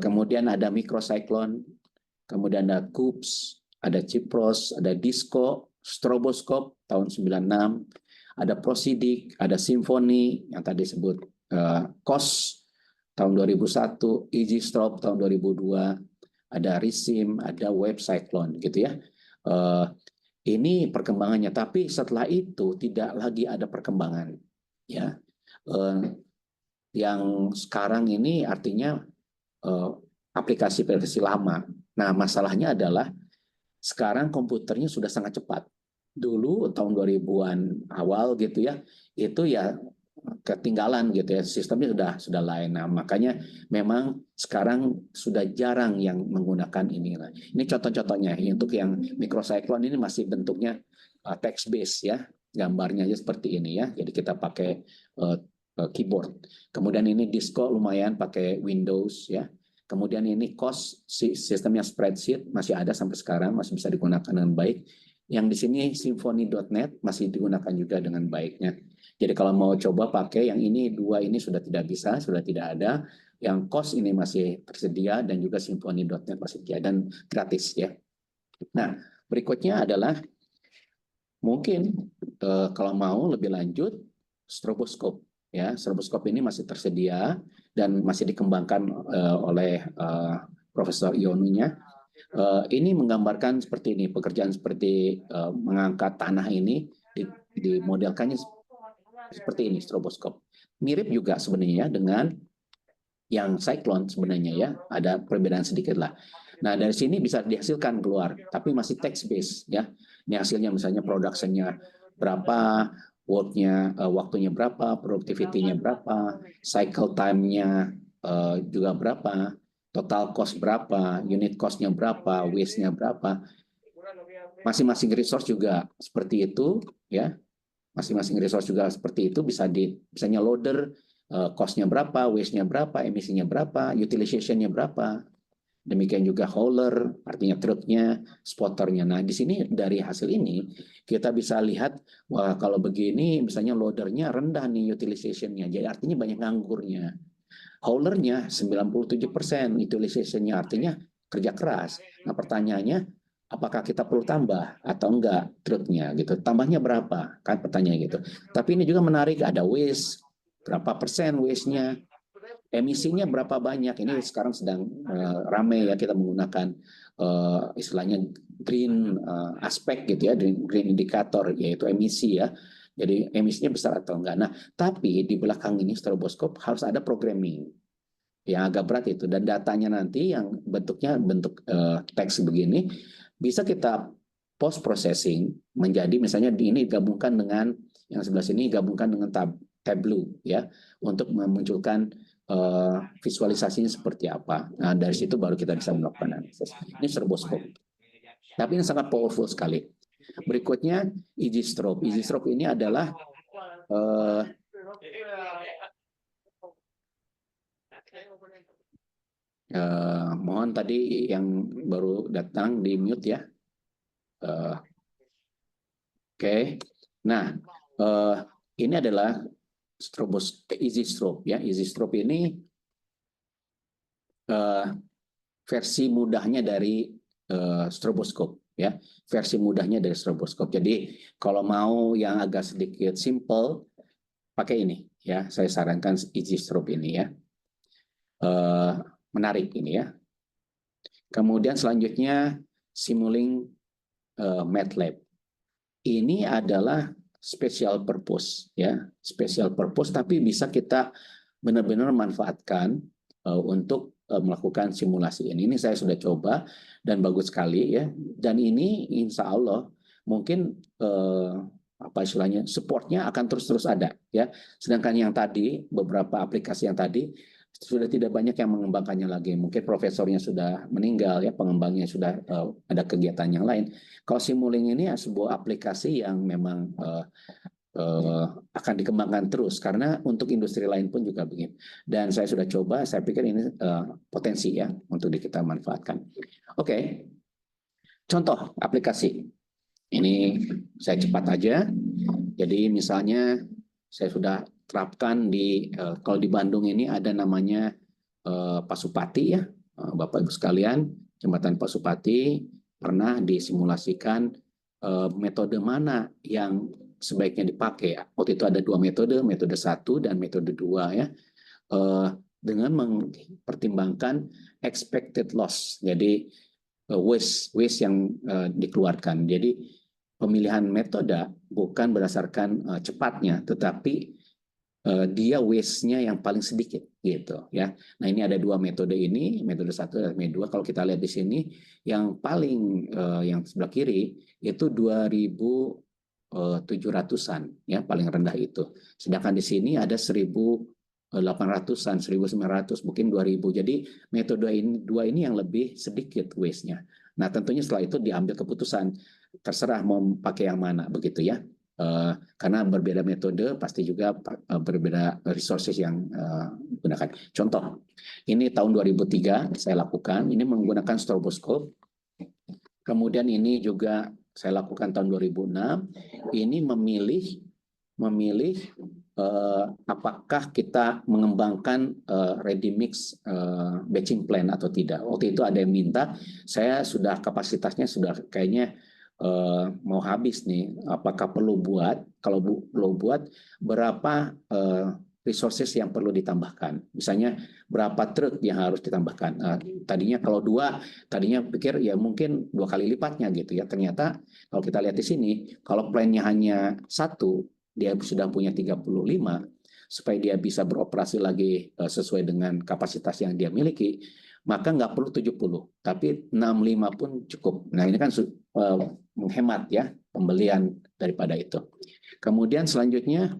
kemudian ada Microcyclone, kemudian ada CUPS, ada Cypros, ada Disco, Stroboscope tahun 96, ada Prosidic, ada Symfony yang tadi disebut, COS tahun 2001, EasyStrobe tahun 2002, ada Risim, ada WebCyclone gitu ya. Ini perkembangannya, tapi setelah itu tidak lagi ada perkembangan ya. Yang sekarang ini artinya aplikasi-aplikasi lama. Nah, masalahnya adalah sekarang komputernya sudah sangat cepat. Dulu tahun 2000-an awal gitu ya, itu ya ketinggalan gitu ya, sistemnya sudah lain. Nah, makanya memang sekarang sudah jarang yang menggunakan ini. Ini contoh-contohnya. Untuk yang microcyclone ini masih bentuknya text based ya, gambarnya aja seperti ini ya. Jadi kita pakai keyboard. Kemudian ini Disco lumayan pakai Windows ya. Kemudian ini COS, sistemnya spreadsheet masih ada sampai sekarang, masih bisa digunakan dengan baik. Yang di sini Symfony.net masih digunakan juga dengan baiknya. Jadi kalau mau coba pakai yang ini, dua ini sudah tidak bisa, sudah tidak ada. Yang COS ini masih tersedia dan juga Symfony.net masih tersedia dan gratis ya. Nah, berikutnya adalah mungkin kalau mau lebih lanjut Stroboscope ya. Stroboscope ini masih tersedia dan masih dikembangkan oleh Profesor Ionunya. Ini menggambarkan seperti ini, pekerjaan seperti mengangkat tanah ini dimodelkannya seperti ini, Stroboscope. Mirip juga sebenarnya dengan yang Cyclone sebenarnya ya, ada perbedaan sedikit lah. Nah, dari sini bisa dihasilkan keluar, tapi masih text based ya. Ini hasilnya misalnya production-nya berapa, work-nya, waktunya berapa, productivity-nya berapa, cycle time-nya juga berapa, total cost berapa, unit cost-nya berapa, waste-nya berapa. Masing-masing resource juga seperti itu ya. Masing-masing resource juga seperti itu bisa misalnya loader cost-nya berapa, waste-nya berapa, emisinya berapa, utilization-nya berapa. Demikian juga hauler, artinya truknya, spotternya. Nah, di sini dari hasil ini kita bisa lihat, wah kalau begini misalnya loadernya rendah nih utilization-nya, jadi artinya banyak nganggurnya. Haulernya 97% utilization-nya, artinya kerja keras. Nah, pertanyaannya, apakah kita perlu tambah atau enggak truknya gitu? Tambahnya berapa? Kan pertanyaan gitu. Tapi ini juga menarik, ada waste, berapa persen waste-nya, emisinya berapa banyak. Ini sekarang sedang ramai ya kita menggunakan istilahnya green aspek gitu ya, green indicator, yaitu emisi ya. Jadi emisinya besar atau enggak. Nah, tapi di belakang ini stroboskop harus ada programming yang agak berat itu, dan datanya nanti yang bentuknya bentuk teks begini bisa kita post processing menjadi misalnya ini gabungkan dengan yang sebelah sini, gabungkan dengan Tableau ya, untuk memunculkan visualisasinya seperti apa. Nah, dari situ baru kita bisa melakukan analisis. Ini stroboskop. Tapi ini sangat powerful sekali. Berikutnya easy strobe. Easy strobe ini adalah mohon tadi yang baru datang di mute ya. Oke. Nah, ini adalah easy strobe ya. Easy strobe ini versi mudahnya dari stroboskop ya. Versi mudahnya dari stroboskop. Jadi kalau mau yang agak sedikit simple, pakai ini ya. Saya sarankan easy strobe ini ya. Menarik ini ya. Kemudian selanjutnya Simulink MATLAB. Ini adalah special purpose ya, special purpose, tapi bisa kita benar-benar manfaatkan untuk melakukan simulasi ini. Ini saya sudah coba dan bagus sekali ya. Dan ini insya Allah mungkin apa istilahnya, supportnya akan terus-terus ada ya. Sedangkan yang tadi, beberapa aplikasi yang tadi sudah tidak banyak yang mengembangkannya lagi. Mungkin profesornya sudah meninggal ya, pengembangnya sudah ada kegiatan yang lain. Kalau Simulink ini sebuah aplikasi yang memang akan dikembangkan terus karena untuk industri lain pun juga begitu. Dan saya sudah coba, saya pikir ini potensi ya untuk kita manfaatkan. Oke. Contoh aplikasi. Ini saya cepat aja. Jadi misalnya saya sudah terapkan di kalau di Bandung ini ada namanya Pasupati ya, Bapak Ibu sekalian, Jembatan Pasupati pernah disimulasikan metode mana yang sebaiknya dipakai. Waktu itu ada dua metode, metode 1 dan metode 2 ya, dengan mempertimbangkan expected loss, jadi waste yang dikeluarkan. Jadi pemilihan metode bukan berdasarkan cepatnya, tetapi dia waste-nya yang paling sedikit gitu ya. Nah, ini ada dua metode ini, metode 1 dan metode 2. Kalau kita lihat di sini yang paling yang sebelah kiri itu 2.700-an ya, paling rendah itu. Sedangkan di sini ada 1.800-an, 1.900, mungkin 2.000. Jadi metode ini dua ini yang lebih sedikit waste-nya. Nah, tentunya setelah itu diambil keputusan, terserah mau pakai yang mana begitu ya. Karena berbeda metode pasti juga berbeda resources yang digunakan. Contoh, ini tahun 2003 saya lakukan, ini menggunakan stroboskop. Kemudian ini juga saya lakukan tahun 2006. Ini memilih apakah kita mengembangkan ready mix batching plan atau tidak. Waktu itu ada yang minta, saya sudah kapasitasnya sudah kayaknya mau habis nih, apakah perlu buat, kalau perlu buat berapa resources yang perlu ditambahkan, misalnya berapa truk yang harus ditambahkan. Tadinya kalau 2, tadinya pikir ya mungkin 2 kali lipatnya gitu ya, ternyata kalau kita lihat di sini, kalau plannya hanya 1, dia sudah punya 35, supaya dia bisa beroperasi lagi sesuai dengan kapasitas yang dia miliki, maka nggak perlu 70, tapi 65 pun cukup. Nah, ini kan menghemat ya pembelian daripada itu. Kemudian selanjutnya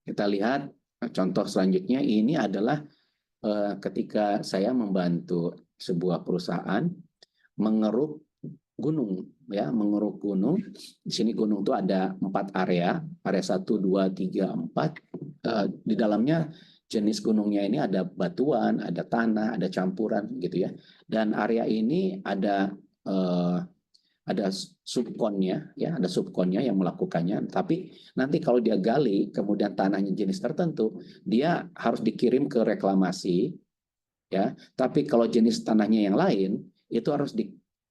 kita lihat contoh selanjutnya ini adalah ketika saya membantu sebuah perusahaan mengeruk gunung ya, mengeruk gunung. Di sini gunung itu ada 4 area 1, 2, 3, 4. Di dalamnya jenis gunungnya ini ada batuan, ada tanah, ada campuran gitu ya. Dan area ini ada subkonnya ya, ada subkonnya yang melakukannya. Tapi nanti kalau dia gali kemudian tanahnya jenis tertentu, dia harus dikirim ke reklamasi ya. Tapi kalau jenis tanahnya yang lain itu harus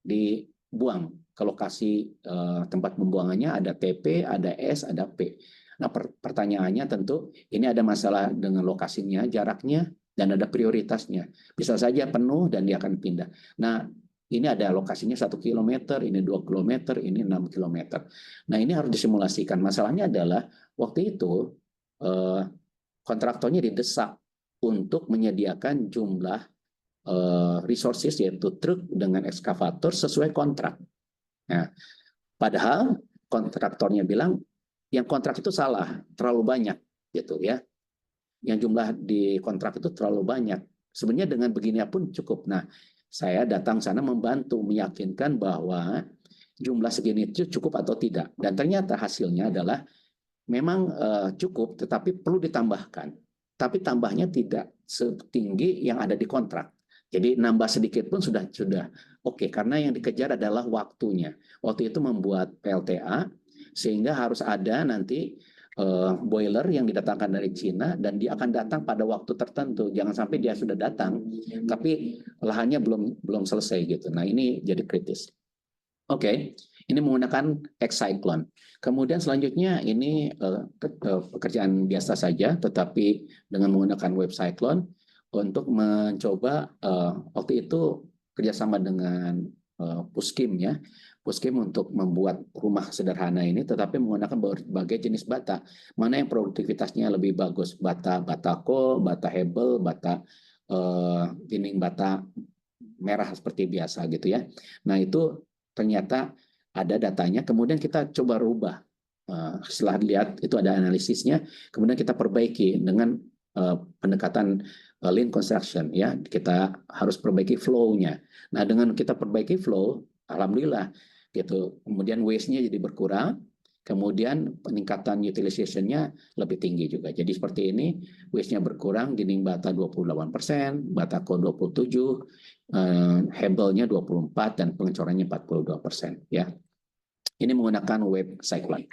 dibuang ke lokasi tempat pembuangannya, ada TP, ada S, ada P. Nah, pertanyaannya tentu ini ada masalah dengan lokasinya, jaraknya, dan ada prioritasnya. Bisa saja penuh dan dia akan pindah. Nah, ini ada lokasinya 1 kilometer, ini 2 kilometer, ini 6 kilometer. Nah, ini harus disimulasikan. Masalahnya adalah waktu itu kontraktornya didesak untuk menyediakan jumlah resources, yaitu truk dengan ekskavator sesuai kontrak. Nah, padahal kontraktornya bilang yang kontrak itu salah, terlalu banyak gitu ya. Yang jumlah di kontrak itu terlalu banyak. Sebenarnya dengan begini pun cukup. Nah, saya datang sana membantu meyakinkan bahwa jumlah segini itu cukup atau tidak. Dan ternyata hasilnya adalah memang cukup, tetapi perlu ditambahkan. Tapi tambahnya tidak setinggi yang ada di kontrak. Jadi nambah sedikit pun sudah oke, karena yang dikejar adalah waktunya. Waktu itu membuat PLTA, sehingga harus ada nanti boiler yang didatangkan dari Cina, dan dia akan datang pada waktu tertentu. Jangan sampai dia sudah datang, tapi lahannya belum selesai gitu. Nah, ini jadi kritis. Oke, ini menggunakan X-Cyclone. Kemudian selanjutnya ini pekerjaan biasa saja, tetapi dengan menggunakan Web Cyclone untuk mencoba waktu itu kerjasama dengan Puskim ya, Puskim untuk membuat rumah sederhana ini, tetapi menggunakan berbagai jenis bata. Mana yang produktivitasnya lebih bagus? Bata batako, bata hebel, bata dinding bata merah seperti biasa gitu ya. Nah, itu ternyata ada datanya, kemudian kita coba rubah. Setelah lihat itu ada analisisnya, kemudian kita perbaiki dengan pendekatan lean construction ya. Kita harus perbaiki flow-nya. Nah, dengan kita perbaiki flow, alhamdulillah gitu. Kemudian waste-nya jadi berkurang, kemudian peningkatan utilization-nya lebih tinggi juga. Jadi seperti ini, waste-nya berkurang, dinding bata 28%, batako 27%, hebelnya 24%, dan pengecorannya 42% ya. Ini menggunakan Web Cyclone.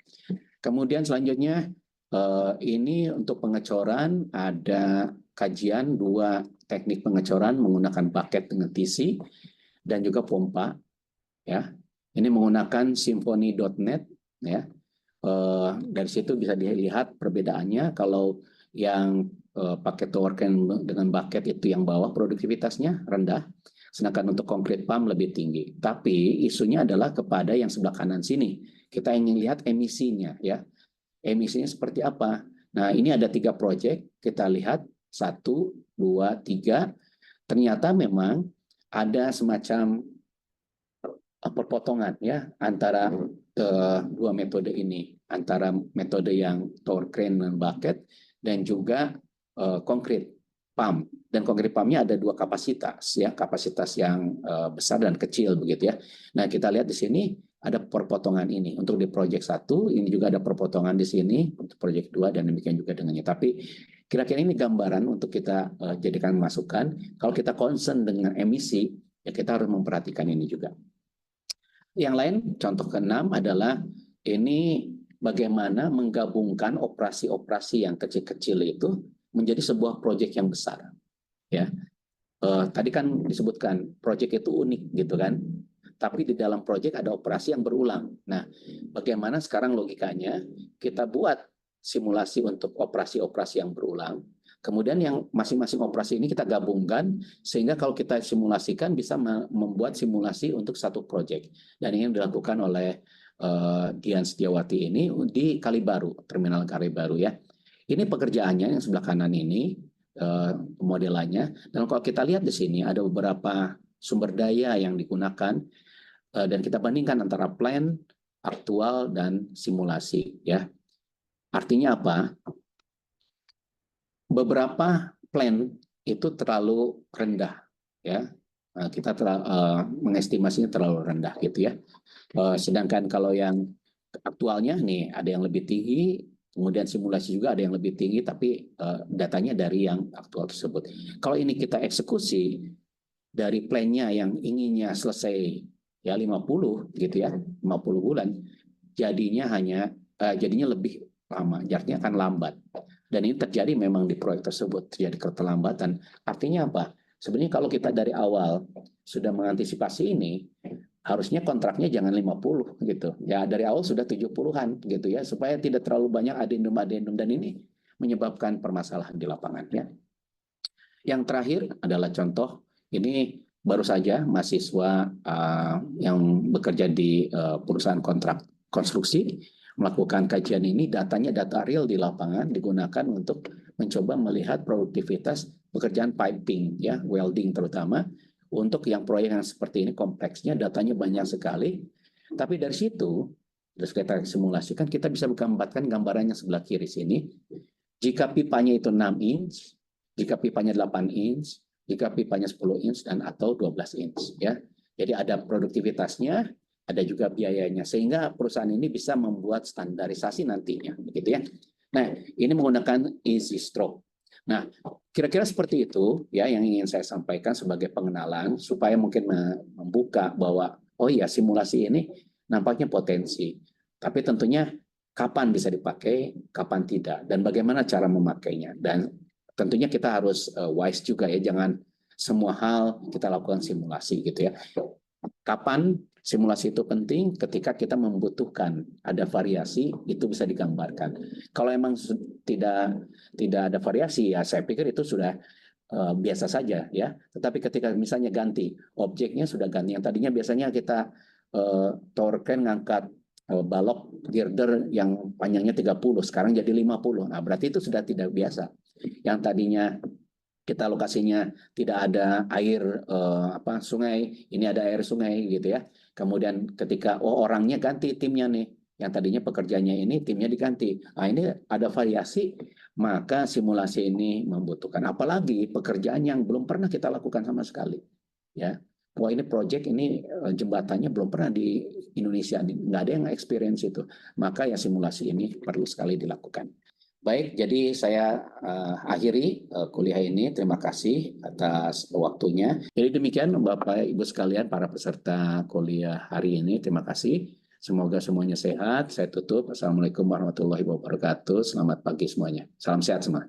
Kemudian selanjutnya ini untuk pengecoran ada kajian 2 teknik pengecoran menggunakan bucket dengan TC dan juga pompa ya. Ini menggunakan symphony.net ya. Dari situ bisa dilihat perbedaannya. Kalau yang pakai tower crane dengan bucket itu yang bawah produktivitasnya rendah, sedangkan untuk concrete pump lebih tinggi. Tapi isunya adalah kepada yang sebelah kanan sini. Kita ingin lihat emisinya ya. Emisinya seperti apa? Nah, ini ada 3 proyek. Kita lihat 1, 2, 3. Ternyata memang ada semacam perpotongan ya antara 2 metode ini, antara metode yang tower crane dan bucket dan juga concrete pump. Dan concrete pumpnya ada 2 kapasitas ya, kapasitas yang besar dan kecil begitu ya. Nah, kita lihat di sini ada perpotongan ini untuk di proyek 1, ini juga ada perpotongan di sini untuk proyek 2, dan demikian juga dengannya. Tapi kira-kira ini gambaran untuk kita jadikan masukan. Kalau kita concern dengan emisi, ya kita harus memperhatikan ini juga. Yang lain, contoh ke-6 adalah ini bagaimana menggabungkan operasi-operasi yang kecil-kecil itu menjadi sebuah proyek yang besar. Ya, tadi kan disebutkan proyek itu unik gitu kan, tapi di dalam proyek ada operasi yang berulang. Nah, bagaimana sekarang logikanya kita buat simulasi untuk operasi-operasi yang berulang. Kemudian yang masing-masing operasi ini kita gabungkan sehingga kalau kita simulasikan bisa membuat simulasi untuk satu proyek. Dan ini dilakukan oleh Dian Setiawati ini di Kalibaru, Terminal Kalibaru ya. Ini pekerjaannya yang sebelah kanan ini modelannya. Dan kalau kita lihat di sini ada beberapa sumber daya yang digunakan dan kita bandingkan antara plan, aktual, dan simulasi. Ya, artinya apa? Beberapa plan itu terlalu rendah, ya. Kita mengestimasinya terlalu rendah, gitu ya. Sedangkan kalau yang aktualnya nih ada yang lebih tinggi, kemudian simulasi juga ada yang lebih tinggi, tapi datanya dari yang aktual tersebut. Kalau ini kita eksekusi dari plannya yang inginnya selesai ya 50 gitu ya, 50 bulan, jadinya lebih lama, jadinya akan lambat. Dan ini terjadi memang di proyek tersebut, terjadi keterlambatan. Artinya apa? Sebenarnya kalau kita dari awal sudah mengantisipasi ini, harusnya kontraknya jangan 50 gitu. Ya dari awal sudah 70-an gitu ya, supaya tidak terlalu banyak adendum-adendum, dan ini menyebabkan permasalahan di lapangan ya. Yang terakhir adalah contoh, ini baru saja mahasiswa yang bekerja di perusahaan kontrak konstruksi melakukan kajian ini, datanya data real di lapangan digunakan untuk mencoba melihat produktivitas pekerjaan piping ya, welding terutama. Untuk yang proyek yang seperti ini kompleksnya datanya banyak sekali. Tapi dari situ terus kita simulasikan, kita bisa menggambarkan gambarannya sebelah kiri sini. Jika pipanya itu 6 inch, jika pipanya 8 inch, jika pipanya 10 inch dan atau 12 inch ya. Jadi ada produktivitasnya, ada juga biayanya, sehingga perusahaan ini bisa membuat standarisasi nantinya, begitu ya. Nah, ini menggunakan easy stroke. Nah, kira-kira seperti itu ya yang ingin saya sampaikan sebagai pengenalan, supaya mungkin membuka bahwa oh iya, simulasi ini nampaknya potensi, tapi tentunya kapan bisa dipakai, kapan tidak, dan bagaimana cara memakainya. Dan tentunya kita harus wise juga ya, jangan semua hal kita lakukan simulasi gitu ya. Kapan simulasi itu penting? Ketika kita membutuhkan ada variasi, itu bisa digambarkan. Kalau emang tidak ada variasi, ya saya pikir itu sudah biasa saja ya. Tetapi ketika misalnya ganti, objeknya sudah ganti. Yang tadinya biasanya kita tower crane ngangkat balok girder yang panjangnya 30, sekarang jadi 50. Nah, berarti itu sudah tidak biasa. Yang tadinya kita lokasinya tidak ada air sungai, ini ada air sungai gitu ya. Kemudian ketika orangnya ganti timnya nih, yang tadinya pekerjaannya ini timnya diganti. Nah, ini ada variasi, maka simulasi ini membutuhkan. Apalagi pekerjaan yang belum pernah kita lakukan sama sekali, ya. Wah, ini proyek ini jembatannya belum pernah di Indonesia, nggak ada yang experience itu. Maka ya simulasi ini perlu sekali dilakukan. Baik, jadi saya akhiri kuliah ini. Terima kasih atas waktunya. Jadi demikian Bapak Ibu sekalian, para peserta kuliah hari ini. Terima kasih. Semoga semuanya sehat. Saya tutup. Assalamualaikum warahmatullahi wabarakatuh. Selamat pagi semuanya. Salam sehat semua.